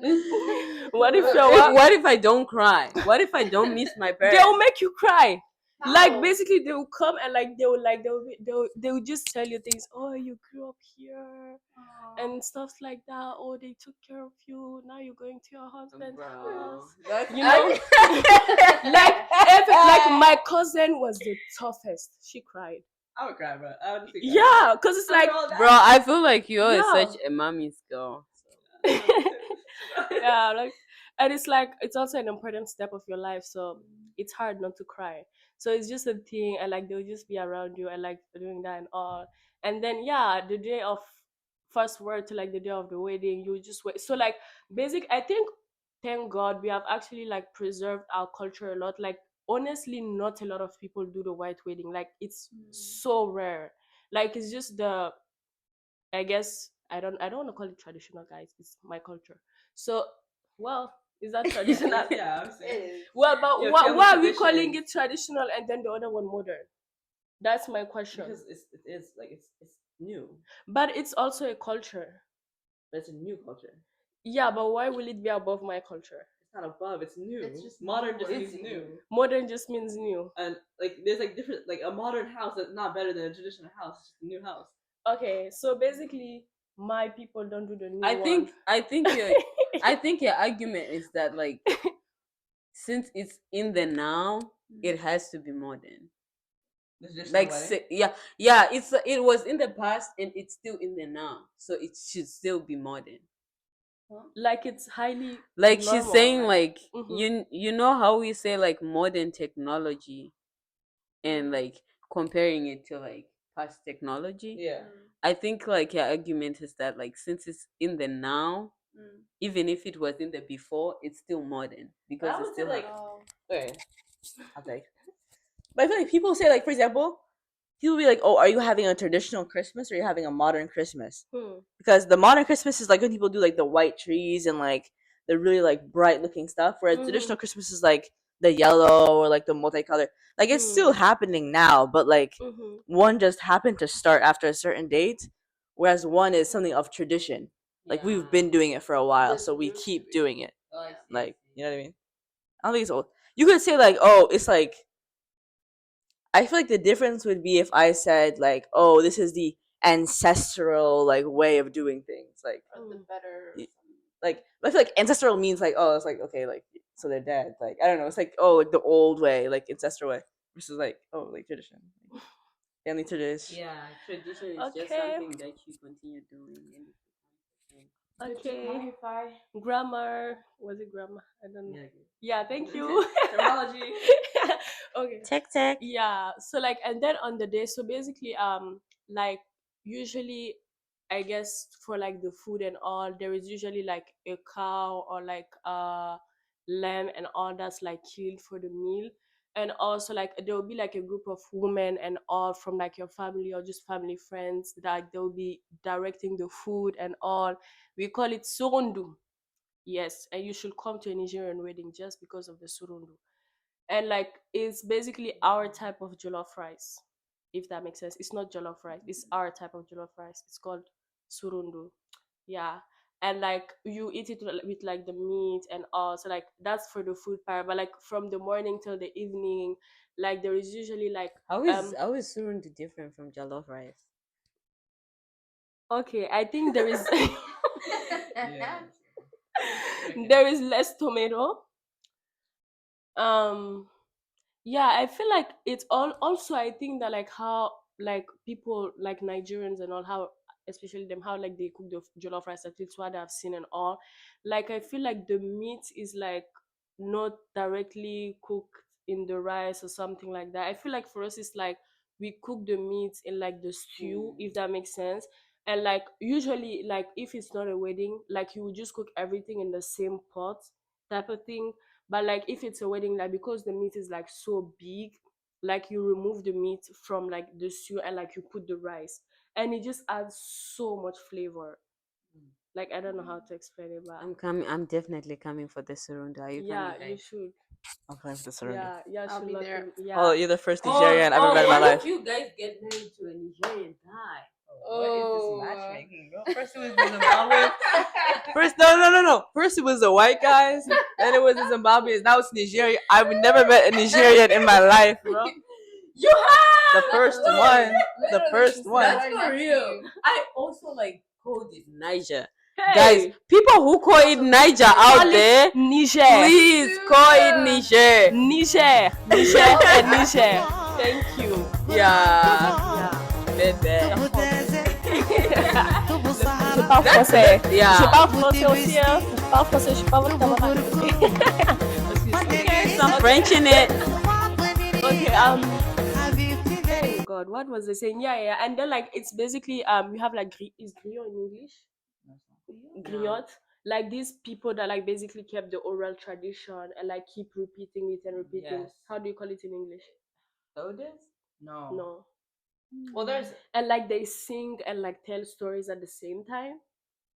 What if you're What if I don't cry? What if I don't miss my parents? They'll make you cry. Like How? basically they will come and like they will just tell you things. Oh, you grew up here and stuff like that. Oh, they took care of you. Now you're going to your husband's Bro, house. that's You know, like like my cousin was the toughest. She cried. I would cry, bro. I would just Yeah, because it's like bro. I feel like you're Yeah. such a mommy's girl. yeah, like, and it's like it's also an important step of your life, so it's hard not to cry. So it's just a thing, and like they'll just be around you and like doing that and all. And then yeah, the day of first word to like the day of the wedding, you just wait. So like basic, I think, thank God we have actually like preserved our culture a lot. Like honestly, not a lot of people do the white wedding. Like it's so rare. Like it's just the, I guess I don't want to call it traditional, guys. It's my culture. So, well, is that traditional? Yeah, I'm It saying. is. Well, but Yeah, why, family why are we calling traditions. it traditional and then the other one modern? That's my question. Because it is like it's new, But it's also a culture. but it's a new culture. Yeah, but why will it be above my culture? It's not above. It's new. It's just Modern new. just It's means new. Modern just means new. And like there's like different, like a modern house that's not better than a traditional house. It's just a new house. Okay, so basically, my people don't do the new I think one. I think your argument is that like since it's in the now, it has to be modern. The traditional Like wedding. yeah, it was in the past and it's still in the now, so it should still be modern. Like it's highly Like she's normal, saying right? like Mhm. you know how we say like modern technology and like comparing it to like past technology. Yeah. I think like your argument is that like since it's in the now, even if it was in the before, it's still modern because I it's would say still like Oh. okay. I'll take. But I feel like people say like, for example, people be like, "Oh, are you having a traditional Christmas or are you having a modern Christmas?" Because the modern Christmas is like when people do like the white trees and like the really like bright looking stuff, whereas traditional Christmas is like the yellow or like the multicolor. Like it's still happening now, but like one just happened to start after a certain date, whereas one is something of tradition. Like we've been doing it for a while, so we keep doing it. Like you know what I mean? I don't think it's old. You could say like, oh, it's like I feel like the difference would be if I said like, "Oh, this is the ancestral like way of doing things." Like, Or the better. y- like I feel like ancestral means like, oh, it's like okay, like so they're dead. Like I don't know, it's like oh, like the old way, like ancestral way, versus like oh, like tradition, family tradition. yeah, tradition is just Okay. something that you continue doing and Okay. Grammar. Was it grammar? I don't know. Yeah. Yeah, thank you. Terminology. Okay. Tech. Yeah. So like, and then on the day, so basically, like usually, I guess for like the food and all, there is usually like a cow or like lamb and all that's like killed for the meal. And also like there will be like a group of women and all from like your family or just family friends that they'll be directing the food and all. We call it surundu. Yes, and you should come to a Nigerian wedding just because of the surundu. And like it's basically our type of jollof rice, if that makes sense. It's not jollof rice, it's our type of jollof rice. It's called surundu. Yeah. And like you eat it with like the meat and all. So like that's for the food part. But like from the morning till the evening, like there is usually like how is surundu different from jollof rice? okay, I think there is Yeah. there is less tomato. um yeah, I feel like it's all also, I think that like how like people like Nigerians and all, how especially them, how like they cook the jollof rice, at least what I've seen and all, like I feel like the meat is like not directly cooked in the rice or something like that. I feel like for us it's like we cook the meat in like the stew, if that makes sense. And like usually, like if it's not a wedding, like you would just cook everything in the same pot type of thing. But like if it's a wedding, like because the meat is like so big, like you remove the meat from like the stew and like you put the rice, and it just adds so much flavor. Like I don't know how to explain it, but I'm coming. I'm definitely coming for the surrender. Are you yeah, coming, you guys? should. I'm coming for the surrender. Yeah, yeah, I'll should be lock there. him. Oh, Yeah. you're the first Nigerian I've ever met in my why life. don't you guys get married to a Nigerian guy? What is this Oh. matchmaking? First it was the Zimbabwe. First, no. First it was the white guys. Then it was the Zimbabweans. Now it's Nigeria. I've never met a Nigerian in my life, bro. You have The first one. The Literally, first she's one. right That's next for to real. you. I also like called it Niger. Hey, Guys, people who call it Niger call out it there, Niger. please call it Niger. Niger. Niger and Niger. Thank you. Yeah. Yeah. Bébé. Je parle français. Yeah. Je parle français aussi. Hein. Je parle français. Je suis pas votre camarade. Okay, some French in it. Okay. Oh God, what was I saying? Yeah. And then like it's basically you have like is griot in English? Griot. Like these people that like basically kept the oral tradition and like keep repeating it and repeating. Yes. How do you call it in English? Elders? No. No. Well, there's And like they sing and like tell stories at the same time.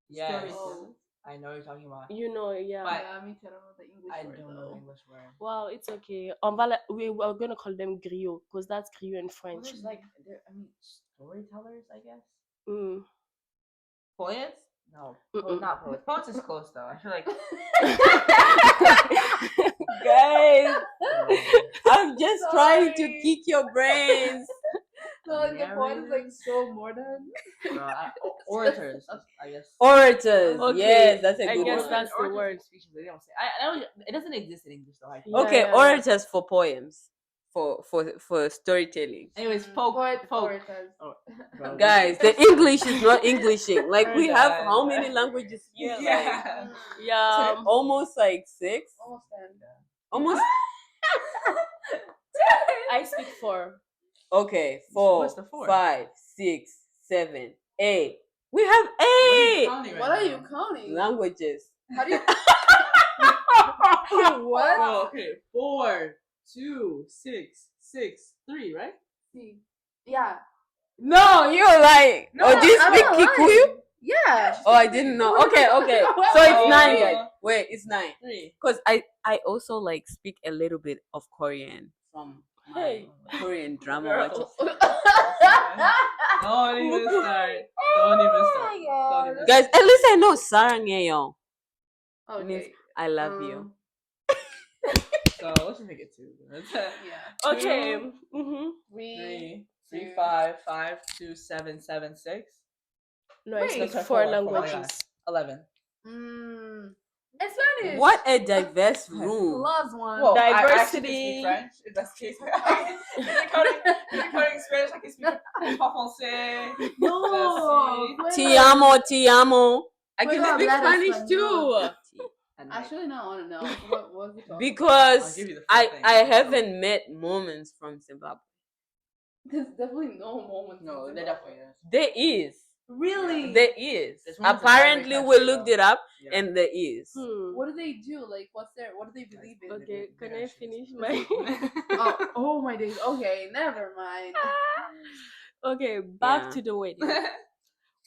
yes. Oh. I know what you're talking about. You know, yeah. But Yeah, me too. I don't know the English I word don't know though. the English word. Well, it's okay. We are gonna call them griot because that's griot in Well, French. there's like, storytellers, I guess. Mm. Poets? No, Mm-mm. not poets. Poets is close though. I feel like Guys, I'm just trying to Sorry. kick your brains. No, like the point is like so modern. orators, I guess. Orators. Okay, Yes, that's a I good guess one. that's the Orators word. are speeches, they don't say. I don't. It doesn't exist in English though. I think. Yeah, Okay, yeah. orators for poems. For storytelling. Anyways, folk. Orators. Bro, Guys, the English is not Englishing. Like we have We're how done. many languages here? Yeah. Yeah. Like almost like 6. Almost done. Almost I speak 4. okay. 4, What's the 4? 5, 6, 7, 8. We have What are you 8 counting right What are now? you counting? languages. How do you? What? Oh, okay. 4, 2, 6, 6, 3, right? See. Yeah. No, you're like. No, oh, do you I'm speak not Kikuyu? lying. Yeah. Oh, I didn't know. Okay. So it's 9, guys. Wait, it's 9. 3. Because I also like speak a little bit of Korean from my Hey. Korean drama Girl. watches. Don't even start. Don't even start. Don't even Guys, at least I know Saranghaeyo. Okay. Means I love you. So let's just make it 2. Yeah. Okay. 2, Mm-hmm. 3, 3, 2. 5, 5, 2, 7, 7, 6. No, I Wait. speak Sorry, 4 4, languages. 11. And Spanish. What a diverse room. Plus one. Well, I actually Diversity. can speak French, if that's the case. You're counting Spanish, I can speak français. No. Ti amo. I can Puedo speak hablar Spanish español. too. Actually, no, I want to know. What was it called? Because I'll give you the full I thing. haven't met moments from Zimbabwe. There's definitely no moment. No, there definitely is. There is. Really? There is. There's moments in Apparently, every we country, looked though. it up, Yeah. and there is. What do they do? Like, what do they believe in? Okay, can I Yeah, finish my? Oh my days. Okay, never mind. Okay, back Yeah. to the wedding.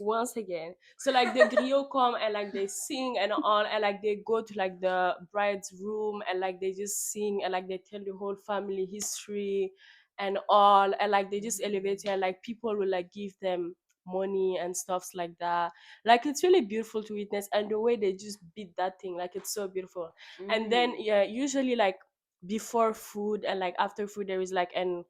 Once again, so like the griot come and like they sing and all, and like they go to like the bride's room and like they just sing and like they tell the whole family history and all, and like they just elevate her, and like people will like give them money and stuffs like that. Like it's really beautiful to witness, and the way they just beat that thing, like it's so beautiful. And then yeah, usually like before food and like after food there is like an,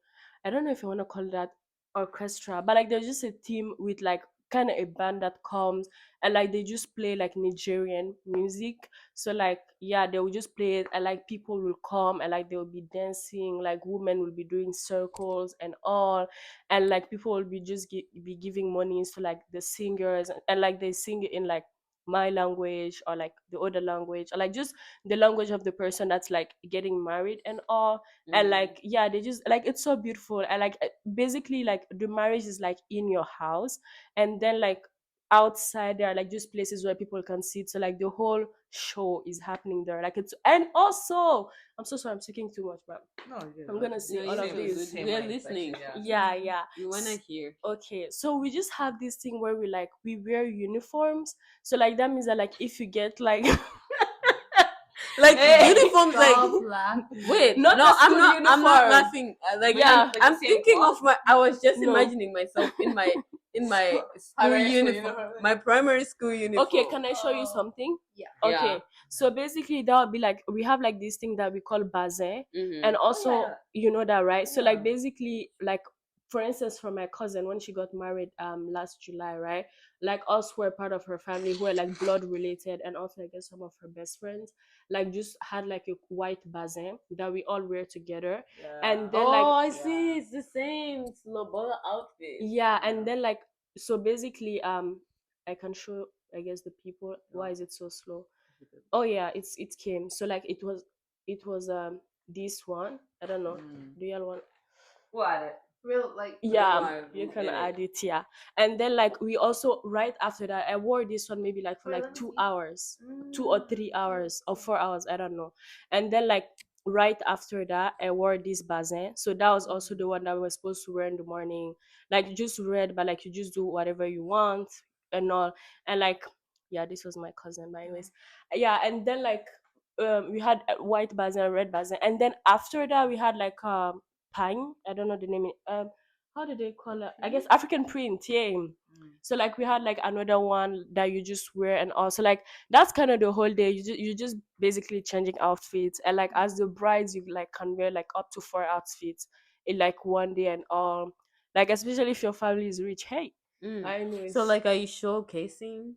I don't know if you want to call that orchestra, but like there's just a team with like kind of a band that comes and like they just play like Nigerian music. So like yeah, they will just play it and like people will come and like they will be dancing, like women will be doing circles and all, and like people will be just be giving monies to like the singers, and like they sing it in like my language or like the other language or like just the language of the person that's like getting married and all. And like yeah, they just like it's so beautiful. And like basically like the marriage is like in your house, and then like outside there are like just places where people can sit, so like the whole show is happening there. Like it's, and also I'm so sorry I'm speaking too much, but No, I'm gonna say No, all you're of good. this. We are listening. Yeah, yeah. We wanna hear. Okay, so we just have this thing where we like we wear uniforms. So like that means that like if you get like Like Hey, uniforms, like Stop laughing. wait, not no, a school I'm not uniform. laughing. Like Yeah. I'm thinking of my. I was just No. imagining myself in my school Primary school uniform, uniform. my primary school uniform. Okay, can I show you something? Yeah. Okay, Yeah. so basically that would be like we have like this thing that we call bazin, Mhm. and also yeah. you know that, right? So like Yeah. basically like for instance for my cousin when she got married last July, right? Like us were part of her family who were like blood related, and also I guess some of her best friends like just had like a white bazin that we all wear together. And then Oh, like I see. It's the same. It's Lobola outfit. yeah, and then like so basically I can show I guess the people. Why is it so slow? Oh yeah, it came. So like it was this one. I don't know. Do y'all want? What? Real like Yeah, worry, you we'll can edit. add it. Yeah, and then like we also right after that I wore this one maybe like for Wait, like let me 2 hours, see. 2 or 3 hours or 4 hours, I don't know. And then like right after that I wore this bazin. So that was also the one that we were supposed to wear in the morning. Like you just red, but like you just do whatever you want and all. And like yeah, this was my cousin, but anyways, yeah. And then like we had a white bazin and red bazin, and then after that we had like pine. I don't know the name. How do they call it? I guess African print. Yeah. So like we had like another one that you just wear, and also like that's kind of the whole day. You just basically changing outfits, and like as the brides you like can wear like up to 4 outfits in like one day and all. Like especially if your family is rich. Hey, anyways. So like, are you showcasing?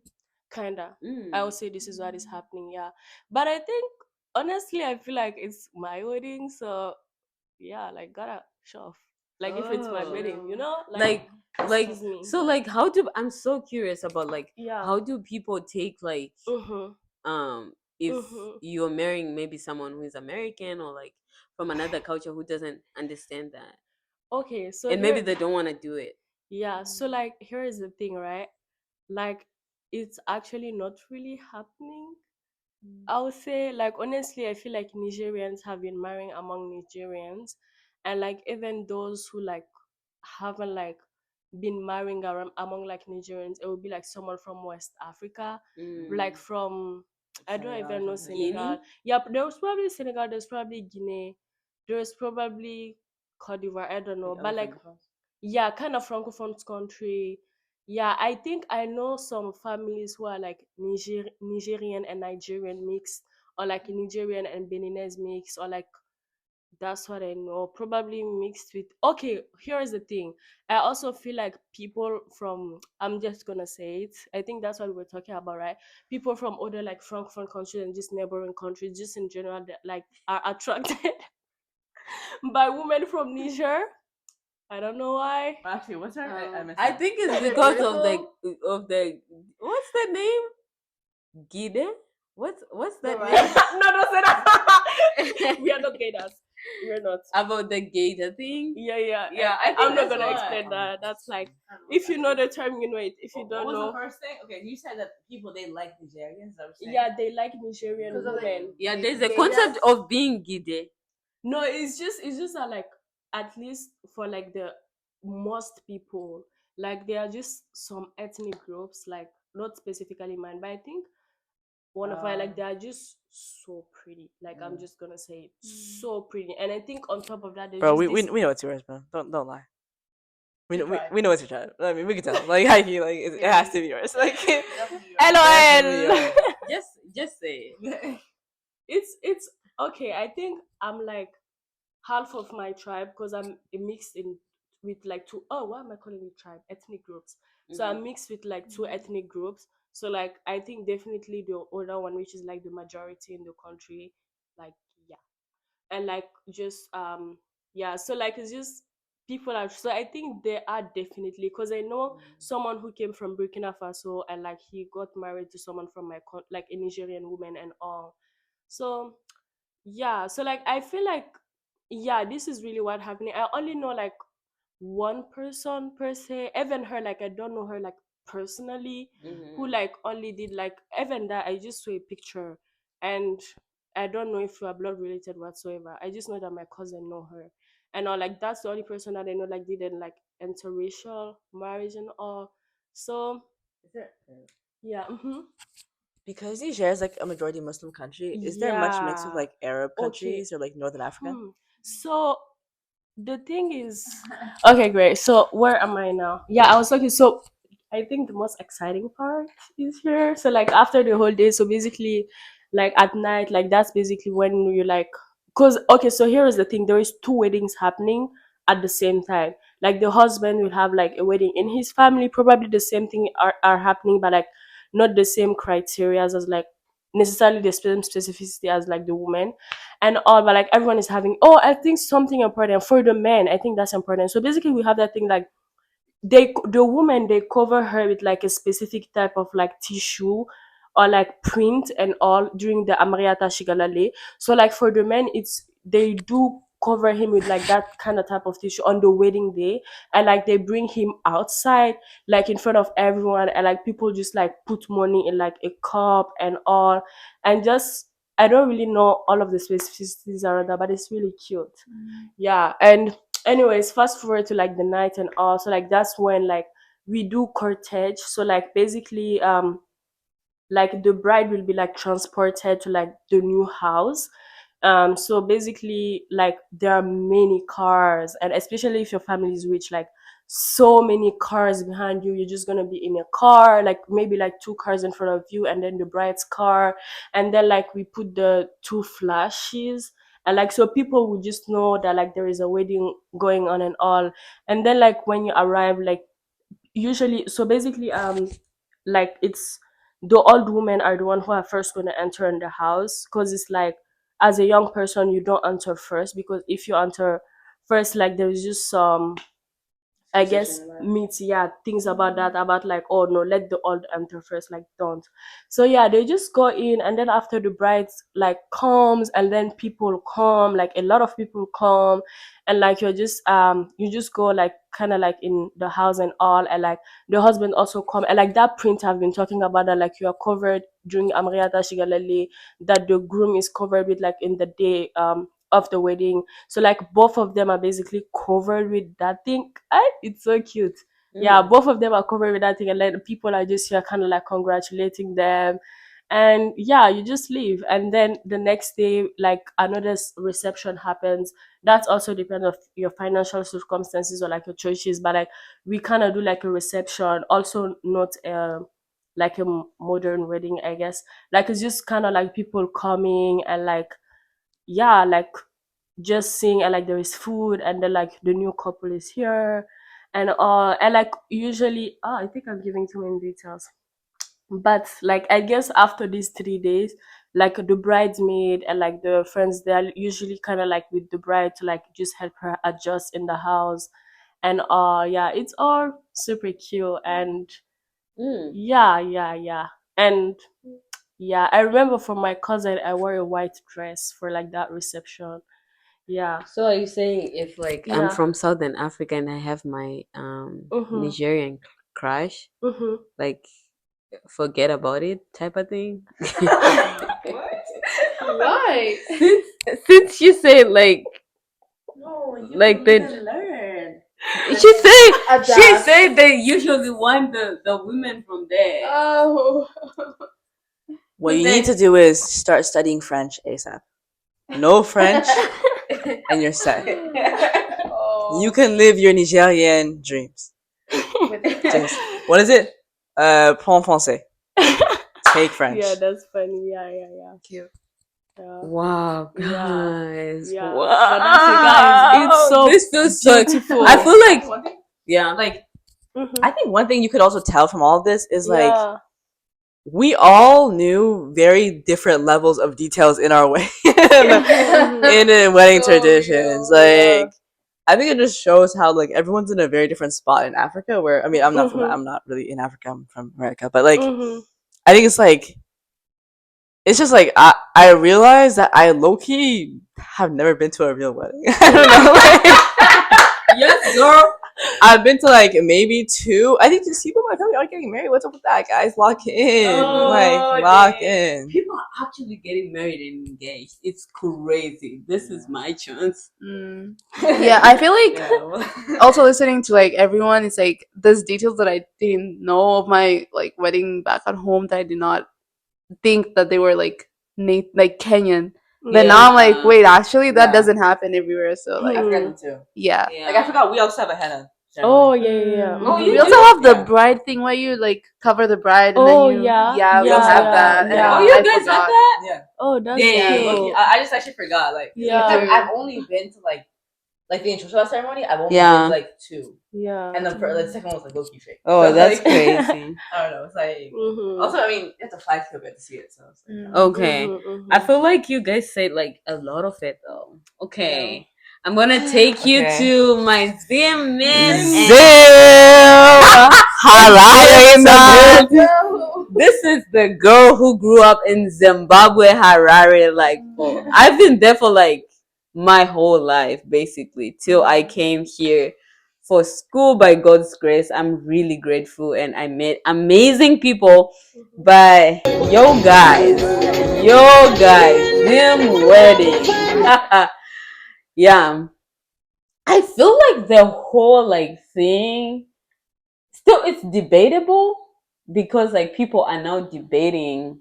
Kinda. Mm. I would say this is what is happening. Yeah, but I think honestly I feel like it's my wedding, so yeah, like gotta show off. Like if it's my Oh. wedding, you know, like excuse me. so like how do I'm so curious about like Yeah. how do people take like if Mhm. you're marrying maybe someone who is American or like from another culture who doesn't understand that, Okay, so and maybe here, they don't want to do it. yeah, so like here is the thing, right? Like it's actually not really happening. I would say, like, honestly, I feel like Nigerians have been marrying among Nigerians, and like even those who like haven't like been marrying among like Nigerians, it would be like someone from West Africa, like from I don't even know Senegal. Guinea? Yeah, there was probably Senegal. There's probably Guinea. There's probably Cote d'Ivoire. I don't know, but like yeah, kind of francophone country. Yeah, I think I know some families who are like Nigerian and Nigerian mix, or like Nigerian and Beninese mix, or like that's what I know. Probably mixed with. Okay, here's the thing. I also feel like people from. I'm just gonna say it. I think that's what we're talking about, right? People from other like francophone countries and just neighboring countries, just in general, that like are attracted by women from Niger. I don't know why. Actually, what's her? I missed I that. think it's Is it because of Miracle? the what's the name? Gide? What's that The name? No, don't say that. We are not gators. We're not. About the gator thing? Yeah. Yeah, I I think am not that's gonna why. explain that. That's like if you know the term, you know it. If you What don't was know, the first thing? Okay, you said that people they like Nigerians. Is that what you're saying? yeah, they like Nigerian Because of women. Yeah, the there's a gators? concept of being gide. No, it's just like at least for like the most people, like there are just some ethnic groups, like not specifically mine, but I think one of my like they are just so pretty. Like I'm just gonna say it, so pretty. And I think on top of that, there's Bro, just we this. know it's yours, bro. Don't lie. We know, Keep trying. we know it's your child. I mean, we can tell. Like, how you like it has to be yours. Like, Definitely LOL. Just say it. It's okay. I think I'm like half of my tribe because I'm mixed in with like two. Oh, why am I calling it tribe? Ethnic groups. So I'm mixed with like two ethnic groups. So like I think definitely the other one, which is like the majority in the country, like yeah, and like just yeah. So like it's just people are, so I think they are definitely, because I know someone who came from Burkina Faso and like he got married to someone from like a Nigerian woman and all. So yeah, so like I feel like, yeah, this is really what happening. I only know like one person per se, even her, like I don't know her like personally, who like only did like, even that I just saw a picture, and I don't know if we are blood related whatsoever. I just know that my cousin know her, and all, like that's the only person that I know like didn't like interracial marriage and all. So Is there, yeah. because Niger is like a majority Muslim country, is there much mix with Yeah. like Arab Okay. countries or like Northern Africa? So the thing is, okay, great. So where am I now? Yeah, I was talking. So I think the most exciting part is here. So like after the whole day, so basically, like at night, like that's basically when you like, cause okay. So here is the thing: there is two weddings happening at the same time. Like the husband will have like a wedding in his family, probably the same thing are happening, but like not the same criteria as like necessarily the same specificity as like the woman and all, but like everyone is having, oh, I think something important for the men, I think that's important. So basically we have that thing like the woman, they cover her with like a specific type of like tissue or like print and all during the Amriata Shigalale. So like for the men, it's they do cover him with like that kind of type of tissue on the wedding day, and like they bring him outside like in front of everyone, and like people just like put money in like a cup and all, and just I don't really know all of the specificities around that, but it's really cute. Yeah. And anyways, fast forward to like the night and all, so like that's when like we do cortege. So like basically like the bride will be like transported to like the new house. So basically like there are many cars, and especially if your family is rich, like so many cars behind you, you're just gonna be in a car, like maybe like two cars in front of you, and then the bride's car, and then like we put the two flashes, and like so people will just know that like there is a wedding going on and all. And then like when you arrive, like usually, so basically like it's the old women are the one who are first going to enter in the house, because it's like as a young person you don't enter first, because if you enter first, like there's just some, I guess, meets, yeah, things about that, about like, oh no, let the old enter first, like don't. So yeah, they just go in, and then after the bride like comes, and then people come, like a lot of people come, and like you just go like kind of like in the house and all, and like the husband also come, and like that print I've been talking about, that like you are covered during Amriata Shigalali, that the groom is covered with like in the day of the wedding. So like both of them are basically covered with that thing. It's so cute. Yeah, both of them are covered with that thing, and then people are just here kind of like congratulating them. And yeah, you just leave, and then the next day like another reception happens. That's also depends of your financial circumstances or like your choices, but like we kind of do like a reception, also not like a modern wedding, I guess. Like it's just kind of like people coming, and like yeah, like just seeing, and like there is food, and then like the new couple is here and all, and like usually, oh, I think I'm giving too many details, but like I guess after these 3 days, like the bridesmaid and like the friends, they're usually kind of like with the bride to like just help her adjust in the house and yeah, it's all super cute. And yeah, yeah, yeah. And yeah, I remember for my cousin I wore a white dress for like that reception. Yeah. So are you saying if like I'm Yeah. from Southern Africa and I have my Mhm. Nigerian crush, Mhm. like forget about it type of thing? Why? since since you say No, you like can the learn. she said they usually want the women from there. Oh. What Cause you need then to do is start studying French ASAP. No French, and you're set. You can live your Nigerian dreams. Just what is it? Prends français. Take French. Yeah, that's funny. Yeah, yeah, yeah. Cute. Yeah. wow, Yeah. guys, Yeah. wow, But that's it, guys. It's so this feels so. beautiful. I feel like yeah, Like, Mhm. I think one thing you could also tell from all of this is like Yeah. we all knew very different levels of details in our way Mhm. in wedding So traditions. real. Yeah. Like I think it just shows how like everyone's in a very different spot in Africa. Where I mean, I'm not really in Africa. I'm from America, but like I think it's like it's just like I realized that I low key have never been to a real wedding. I don't know. Like, Yes, girl. I've been to like maybe 2. I think just people in my family are getting married. What's up with that, guys? Lock in, lock in. People are actually getting married and engaged. It's crazy. This is my chance. Yeah, I feel like Yeah. also listening to like everyone, it's like there's details that I didn't know of my like wedding back at home that I did not think that they were like like Kenyan. But now I'm like, wait, actually that doesn't happen everywhere. So I like, forgot them too. yeah. Like I forgot we also have a henna. Oh yeah. Oh, you We also do? have the Yeah. bride thing where you like cover the bride and Oh, then you yeah. we Yeah, have yeah, that. And yeah. Oh, I you guys forgot. have that? Yeah. Oh, that's Dang. cute. I just actually forgot. Like, Yeah. I've only been to like the intro ceremony. I've only Yeah. been to like 2, Yeah. and the second one was like low-key fake. Oh, So, that's like, crazy. I don't know. It's like also, I mean, you have to fly to Quebec to see it. So it's like, Okay. I feel like you guys said like a lot of it though. Okay. I'm gonna take you Okay. to my Zim Miss. This is the girl who grew up in Zimbabwe, Harare. Like, I've been there for like my whole life, basically, till I came here for school. By God's grace, I'm really grateful, and I met amazing people. But yo, guys, them wedding, yeah. I feel like the whole like thing still it's debatable because like people are now debating.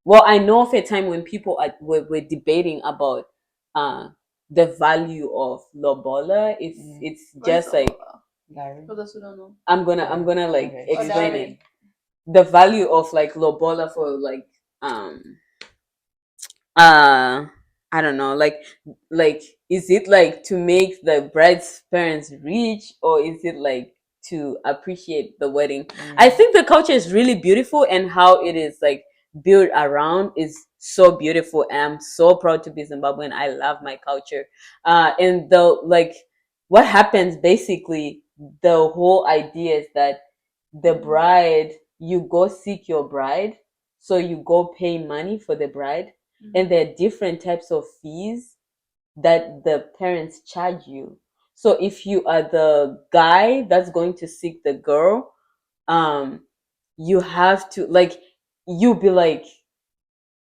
Well, I know of a time when people were debating about uh the value of lobola. It's just like For those who don't know. I'm gonna like Okay. explain it. The value of like lobola for like uh I don't know, like is it like to make the bride's parents rich, or is it like to appreciate the wedding? I think the culture is really beautiful, and how it is like built around is so beautiful, and I'm so proud to be Zimbabwean. I love my culture. And the like what happens basically, the whole idea is that the bride, you go seek your bride, so you go pay money for the bride, and there are different types of fees that the parents charge you. So if you are the guy that's going to seek the girl, you have to like, you be like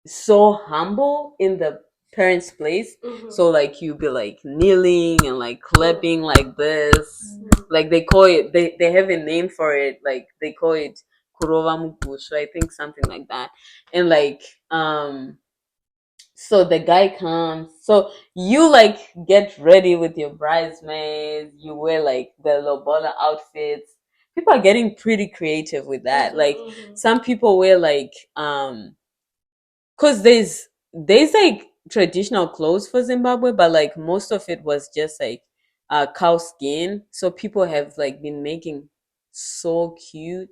so humble in the parents' place. So like you be like kneeling and like clapping like this. Like they call it, they have a name for it. Like they call it kurova mugusho, I think, something like that. And like so the guy comes, so you like get ready with your bridesmaids, you wear like the lobola outfits. People are getting pretty creative with that. Like some people wear like because there's like traditional clothes for Zimbabwe, but like most of it was just like cow skin. So people have like been making so cute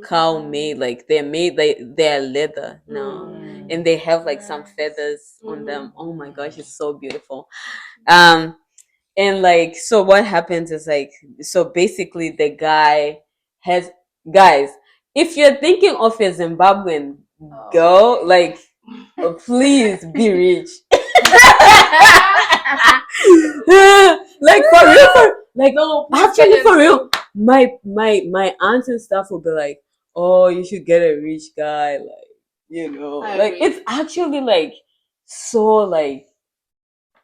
cow made, like they're made like they're leather now, and they have like some feathers on them. Oh my gosh, it's so beautiful. And like, so what happens is like, so basically the guy has, guys, if you're thinking of a Zimbabwean girl, like please be rich. Like for real, like no, actually for real. My aunts and stuff will be like, oh, you should get a rich guy, like, you know, like it's actually like so like,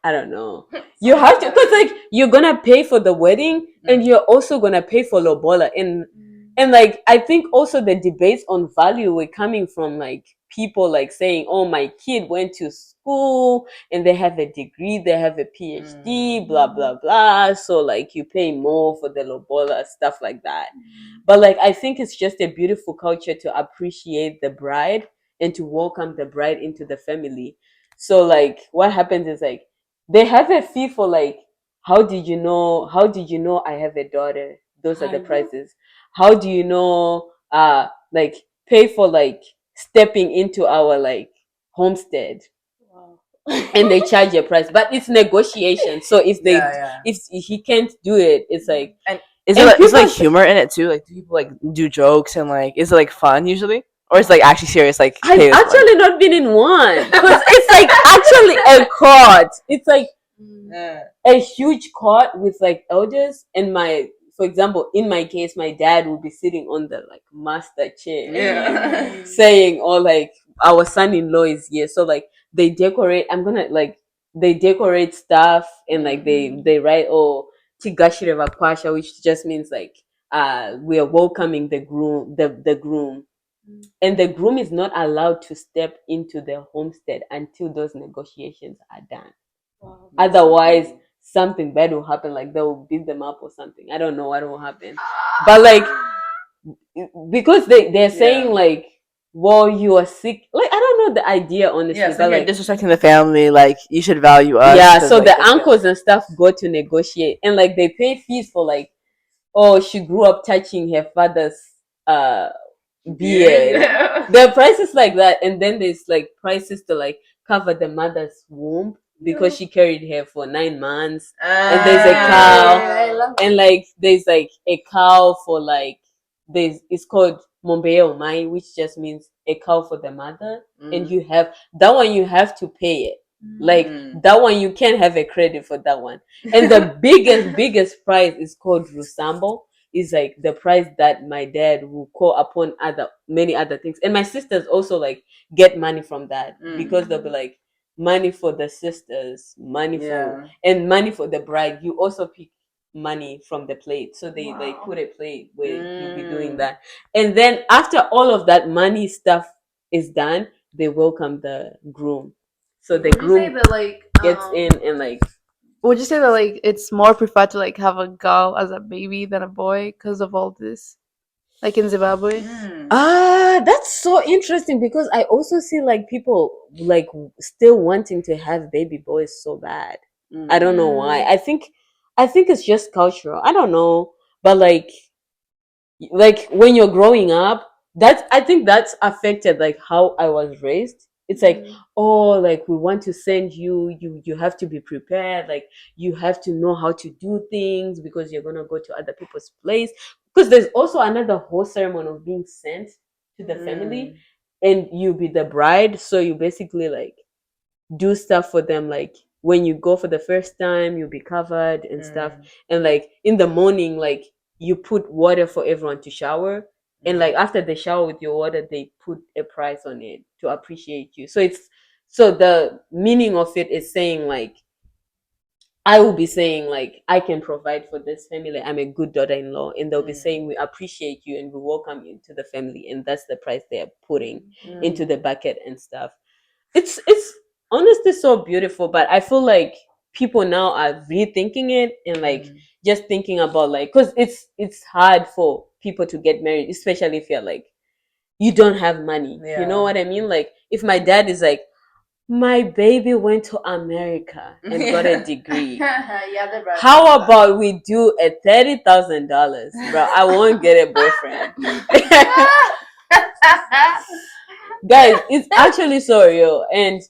I don't know. You have to, because like you're gonna pay for the wedding, and you're also gonna pay for lobola, and like I think also the debates on value were coming from like people like saying, "Oh, my kid went to school and they have a degree, they have a PhD, blah blah blah." So like you pay more for the lobola, stuff like that. But like I think it's just a beautiful culture to appreciate the bride and to welcome the bride into the family. So like what happens is like they have a fee for like, how did you know? How did you know I have a daughter? Those are the prices. How do you know? Like pay for like stepping into our like homestead. and they charge a price, but it's negotiation. So if they if he can't do it, it's like, And And is like people- humor in it too? Like, do people like do jokes and like is it like fun usually, or is it like actually serious? Like, I've pay us money? actually not been in one because it's like actually a court. It's like a huge court with like elders, and for example, in my case, my dad will be sitting on the like master chair, saying, or like our son-in-law is here, so like they decorate. They decorate stuff, and like they write, oh, Tigashireva Kwasha, which just means like we are welcoming the groom, the groom. And the groom is not allowed to step into the homestead until those negotiations are done. Wow. Otherwise, something bad will happen, like they will beat them up or something. I don't know what will happen. But like, because they're saying like, well, you are sick. Like, I don't know the idea, honestly. Yeah, so but you're like, disrespecting the family. Like, you should value us. yeah, 'cause, so like, the that's uncles and stuff go to negotiate, and like they pay fees for like, oh, she grew up touching her father's beard. There are prices like that, and then there's like prices to like cover the mother's womb because she carried her for 9 months. And there's a cow, and like there's like a cow for like it's called Mombe Omai, which just means a cow for the mother. And you have that one, you have to pay it. Like that one, you can't have a credit for that one. And the biggest prize is called Rusambo. Is like the price that my dad will call upon many other things. And my sisters also like get money from that because they'll be like, money for the sisters, money for and money for the bride. You also pick money from the plate. So they like put a plate where you'll be doing that. And then after all of that money stuff is done, they welcome the groom. So the Would you say groom that like gets in and like, would you say that like it's more preferred to like have a girl as a baby than a boy because of all this, like in Zimbabwe? that's so interesting because I also see like people like still wanting to have baby boys so bad. I don't know why. I think it's just cultural. I don't know, but like when you're growing up, I think that's affected like how I was raised. It's like, oh, like we want to send you have to be prepared, like you have to know how to do things because you're gonna go to other people's place. Because there's also another whole ceremony of being sent to the family, and you be the bride, so you basically like do stuff for them, like when you go for the first time you'll be covered and stuff. And like in the morning, like you put water for everyone to shower, and like after they shower with your water, they put a price on it to appreciate you. So the meaning of it is saying like, I will be saying like, I can provide for this family, I'm a good daughter-in-law, and they'll be saying we appreciate you and we welcome you to the family, and that's the price they're putting into the bucket and stuff. It's honestly so beautiful, but I feel like people now are rethinking it and like just thinking about like, because it's hard for people to get married, especially if you're like, you don't have money. You know what I mean? Like if my dad is like, my baby went to America and got a degree, how about we do a $30,000, bro? I won't get a boyfriend. Guys, it's actually so real. And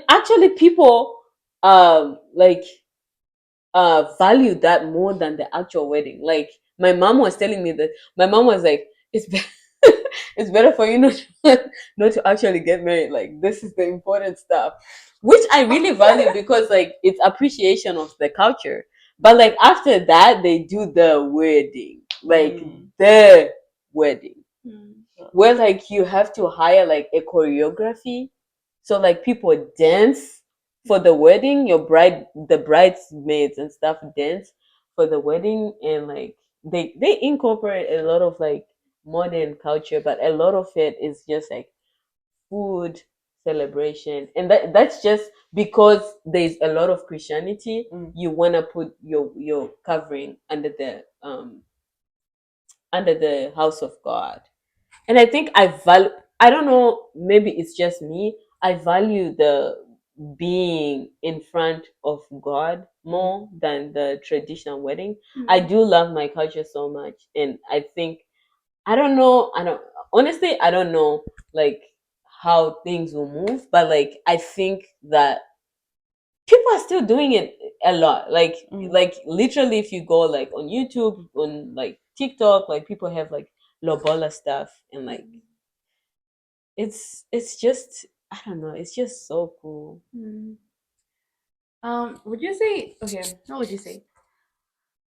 actually people like value that more than the actual wedding. Like my mom was telling me that, my mom was like, it's it's better for you not to actually get married, like this is the important stuff, which I really value because like it's appreciation of the culture. But like after that, they do the wedding, like the wedding, where like you have to hire like a choreography, so like people dance for the wedding, the bridesmaids and stuff dance for the wedding, and like they incorporate a lot of like modern culture, but a lot of it is just like food, celebration, and that's just because there's a lot of Christianity. You want to put your covering under the house of God. And I think I don't know, maybe it's just me, I value the being in front of God more than the traditional wedding. I do love my culture so much, and I think, I don't know, honestly, I don't know like how things will move, but like I think that people are still doing it a lot. Like literally, if you go like on YouTube, on like TikTok, like people have like lobola stuff, and like it's just, I don't know, it's just so cool. Would you say, okay, what would you say?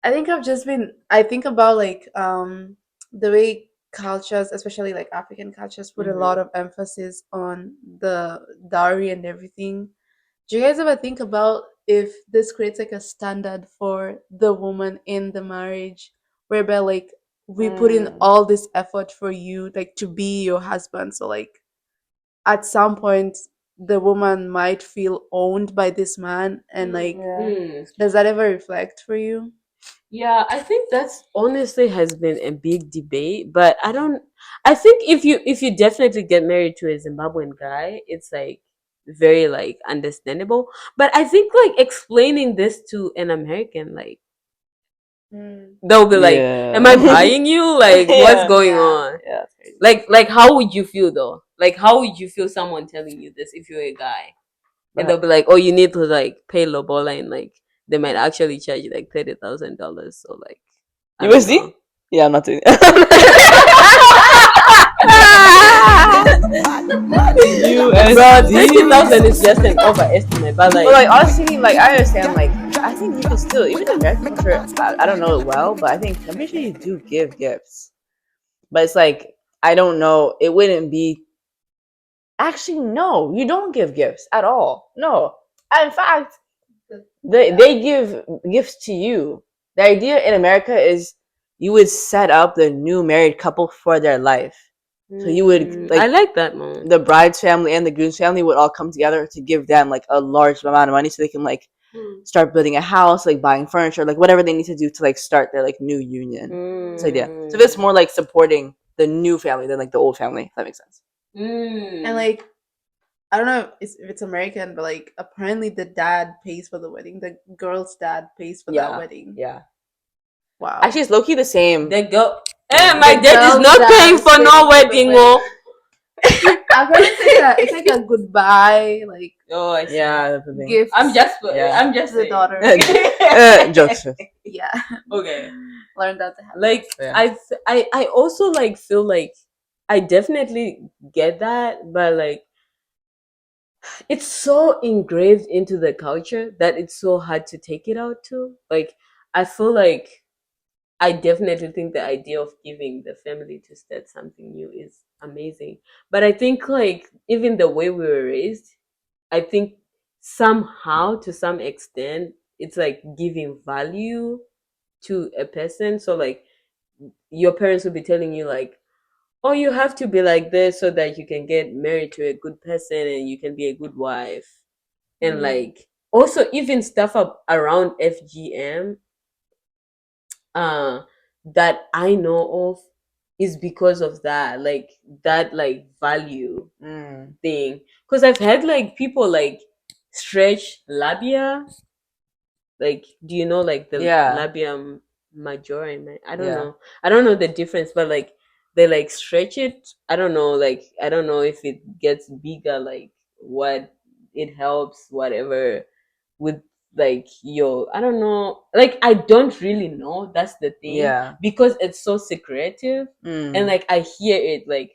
I think about like the way cultures, especially like African cultures, put a lot of emphasis on the dowry and everything. Do you guys ever think about if this creates like a standard for the woman in the marriage, whereby like we put in all this effort for you like to be your husband, so like at some point the woman might feel owned by this man, and like does that ever reflect for you? Yeah, I think that's honestly has been a big debate, but I think if you definitely get married to a Zimbabwean guy, it's like very like understandable. But I think like explaining this to an American, like they'll be like, "Am I buying you? Like, what's going on?" Yeah, that's crazy. Like how would you feel though? Like how would you feel someone telling you this if you're a guy? And they'll be like, "Oh, you need to like pay lobola," and like they might actually charge you like $30,000. So like, I don't USD? know. Yeah, I'm not doing Bro, 30,000 is just an overestimate, but But like honestly, like I understand. Like I think you can still, even in American culture. I don't know it well, but I'm pretty sure you do give gifts. But it's like I don't know. It wouldn't be. Actually, no, you don't give gifts at all. No, in fact, they give gifts to you. The idea in America is you would set up the new married couple for their life. So you would I like like that more. the bride's family and the groom's family would all come together to give them like a large amount of money so they can like start building a house, like buying furniture, like whatever they need to do to like start their like new union. So yeah. So it's more like supporting the new family than like the old family, if that makes sense. And like I don't know if it's American, but like apparently the dad pays for the wedding. The girl's dad pays for that wedding. Yeah. Wow. Actually, it's low key the same. They go. Hey, my The dad is girl's not dad paying is for paying no for the wedding, oh. Apparently it's like a goodbye, like Oh, I see. Yeah, that's the thing. gift. I'm just to the saying. daughter. Jokes. Yeah. Okay. Learn that to happen. Like Yeah. I also like feel like I definitely get that, but like it's so engraved into the culture that it's so hard to take it out too. Like I feel like I definitely think the idea of giving the family to start something new is amazing. But I think like even the way we were raised, I think somehow to some extent it's like giving value to a person. So like your parents will be telling you like, oh, you have to be like this so that you can get married to a good person and you can be a good wife. And like also even stuff up around FGM that I know of is because of that, like that like value thing. Because I've had like people like stretch labia. Like, do you know like the labia majora? I don't know. I don't know the difference, but like they like stretch it. I don't know. Like I don't know if it gets bigger. Like what it helps, whatever with like your, I don't know. Like I don't really know. That's the thing. Because it's so secretive, and like I hear it like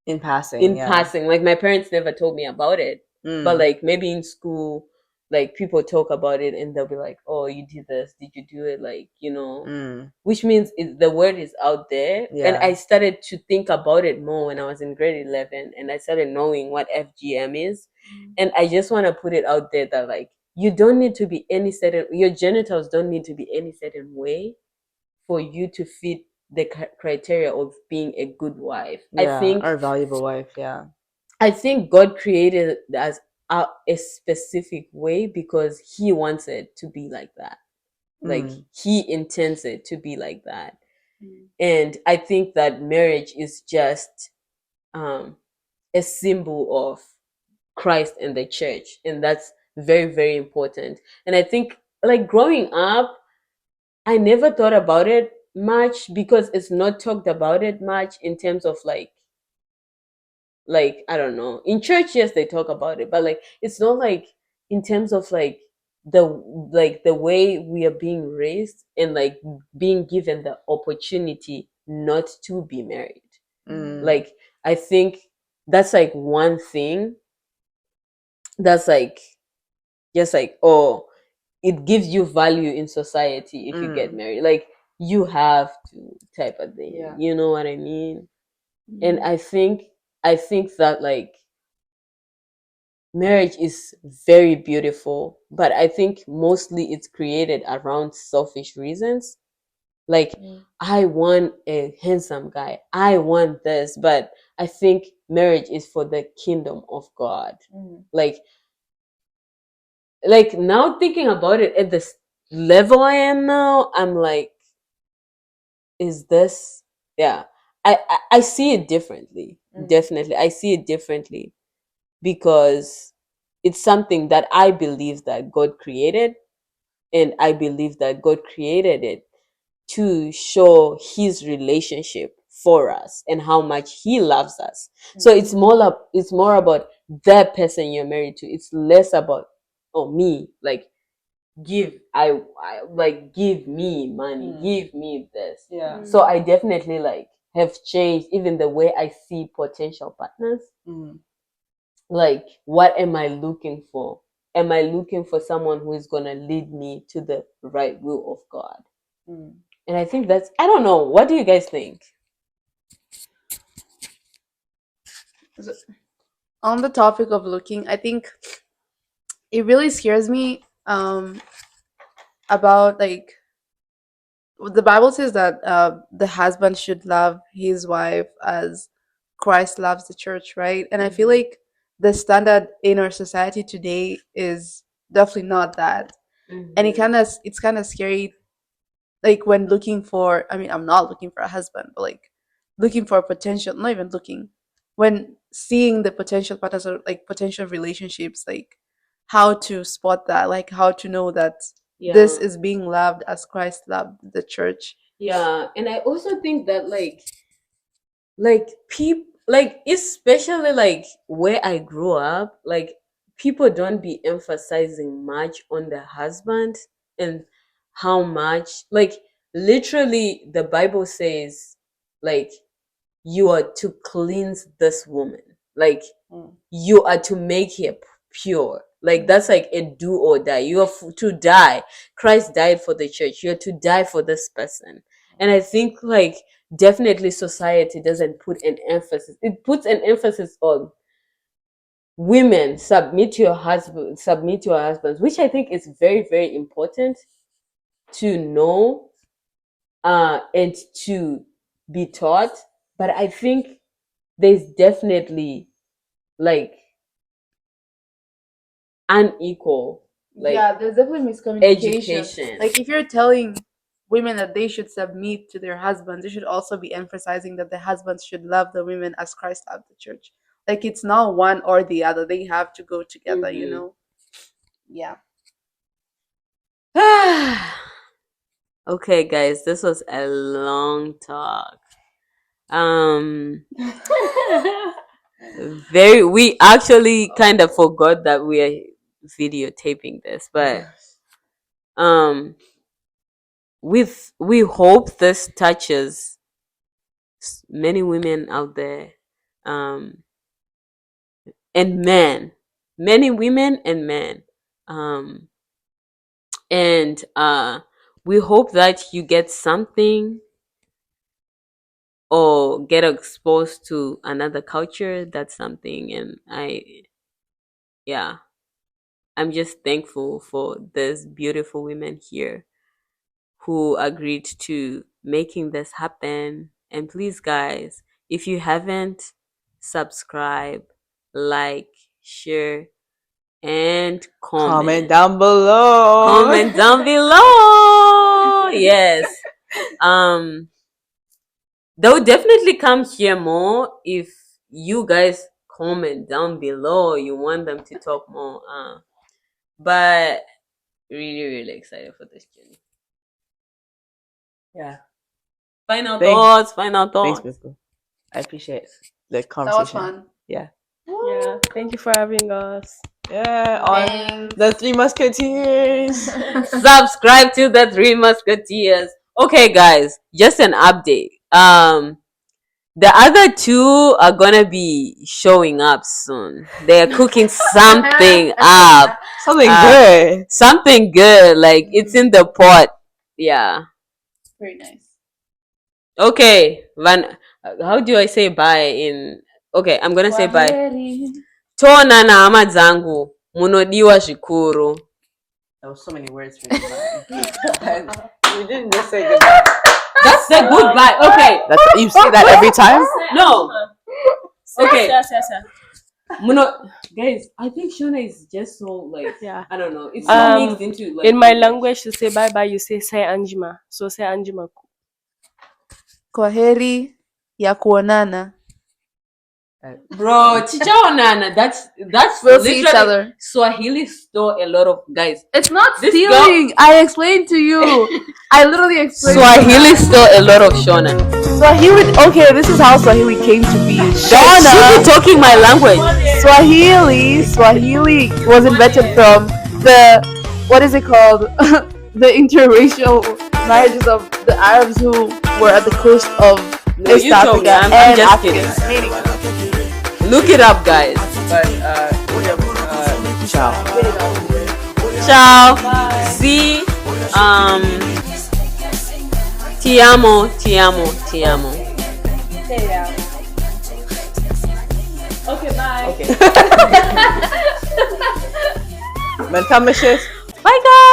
in passing. Like my parents never told me about it, but like maybe in school like people talk about it and they'll be like, oh, you did this, did you do it, like, you know, which means the word is out there. And I started to think about it more when I was in grade 11 and I started knowing what FGM is. And I just want to put it out there that like you don't need to be any certain, your genitals don't need to be any certain way for you to fit the criteria of being a good wife. I think, or valuable wife. I think God created it as a specific way because He wants it to be like that. Like He intends it to be like that. And I think that marriage is just a symbol of Christ and the church, and that's very, very important. And I think like growing up, I never thought about it much because it's not talked about it much in terms of like, I don't know, in church, yes, they talk about it, but like it's not like in terms of like the way we are being raised and like being given the opportunity not to be married. Like I think that's like one thing that's like just like, oh, it gives you value in society if you get married, like you have to type of thing. Yeah. You know what I mean? And I think that like marriage is very beautiful, but I think mostly it's created around selfish reasons. Like, I want a handsome guy, I want this, but I think marriage is for the kingdom of God. Like now thinking about it at this level I am now, I'm like, is this, yeah, I see it differently. Definitely I see it differently, because it's something that I believe that God created, and I believe that God created it to show his relationship for us and how much he loves us. So it's more about the person you're married to. It's less about, oh, me, like I like, give me money, give me this. Yeah. So I definitely like have changed even the way I see potential partners. Like, what am I looking for? Am I looking for someone who is gonna lead me to the right will of God? And I think that's, I don't know, what do you guys think? On the topic of looking, I think it really scares me about like the Bible says that the husband should love his wife as Christ loves the church, right? And I feel like the standard in our society today is definitely not that. And it's kind of scary, like when looking for, I mean, I'm not looking for a husband, but like looking for a potential, not even looking, when seeing the potential partners or like potential relationships, like how to spot that, like how to know that this is being loved as Christ loved the church. Yeah, and I also think that like people, like especially like where I grew up, like people don't be emphasizing much on the husband, and how much, like, literally the Bible says, like, you are to cleanse this woman, like you are to make her pure, like that's like a do or die. You are to die. Christ died for the church, you're to die for this person. And I think like definitely society doesn't put an emphasis, it puts an emphasis on women, submit to your husband, submit to your husbands, which I think is very, very important to know, and to be taught. But I think there's definitely like unequal, like, Yeah, there's definitely miscommunication. education. Like if you're telling women that they should submit to their husbands, they should also be emphasizing that the husbands should love the women as Christ loved the church. Like it's not one or the other; they have to go together. You know? Yeah. Okay, guys, this was a long talk. Um, we actually kind of forgot that we are videotaping this, but we hope this touches many women out there, and men, many women and men, and we hope that you get something or get exposed to another culture. That's something. And yeah, I'm just thankful for these beautiful women here who agreed to making this happen. And please, guys, if you haven't, subscribe, like, share, and Comment down below. Comment down below. Yes. They'll definitely come here more if you guys comment down below. You want them to talk more. But really, really excited for this journey. Yeah. Final Thanks. thoughts. Final Thanks, thoughts. Bisco. I appreciate the That was conversation. fun. Yeah. Yeah. Thank you for having us. Yeah. On the Three Musketeers. Subscribe to the Three Musketeers. Okay, guys, just an update. The other two are gonna be showing up soon. They're cooking something up. Something good. Something good. Like it's in the pot. Yeah. Very nice. Okay, how do I say bye in? Okay, I'm gonna say bye. Tona na ama zangu munodiwa zvikuru. There was so many words for goodbye. You didn't just say goodbye. That's the goodbye. Okay. You say that every time? No. Okay. Yes. Guys, I think Shona is just so like, Yeah. I don't know. It's so mixed into like in my language to say bye bye you say sai anjima. So sai anjima. Kwaheri ya kuonana. Bro, chichaonana. That's We'll see each literally- other. Swahili stole a lot of guys. It's not This stealing. I explained to you. I literally explained. Swahili stole a lot of Shona. Swahili. Okay, this is how Swahili came to be. Guys, she be talking my language. Swahili was invented from the, what is it called? The interracial marriages of the Arabs who were at the coast of No, East you told me. Africa I'm and just Africans. kidding. Look it up, guys. But, ciao. Ciao. See, ti amo. Okay, bye. Okay. Bye, Bye, guys.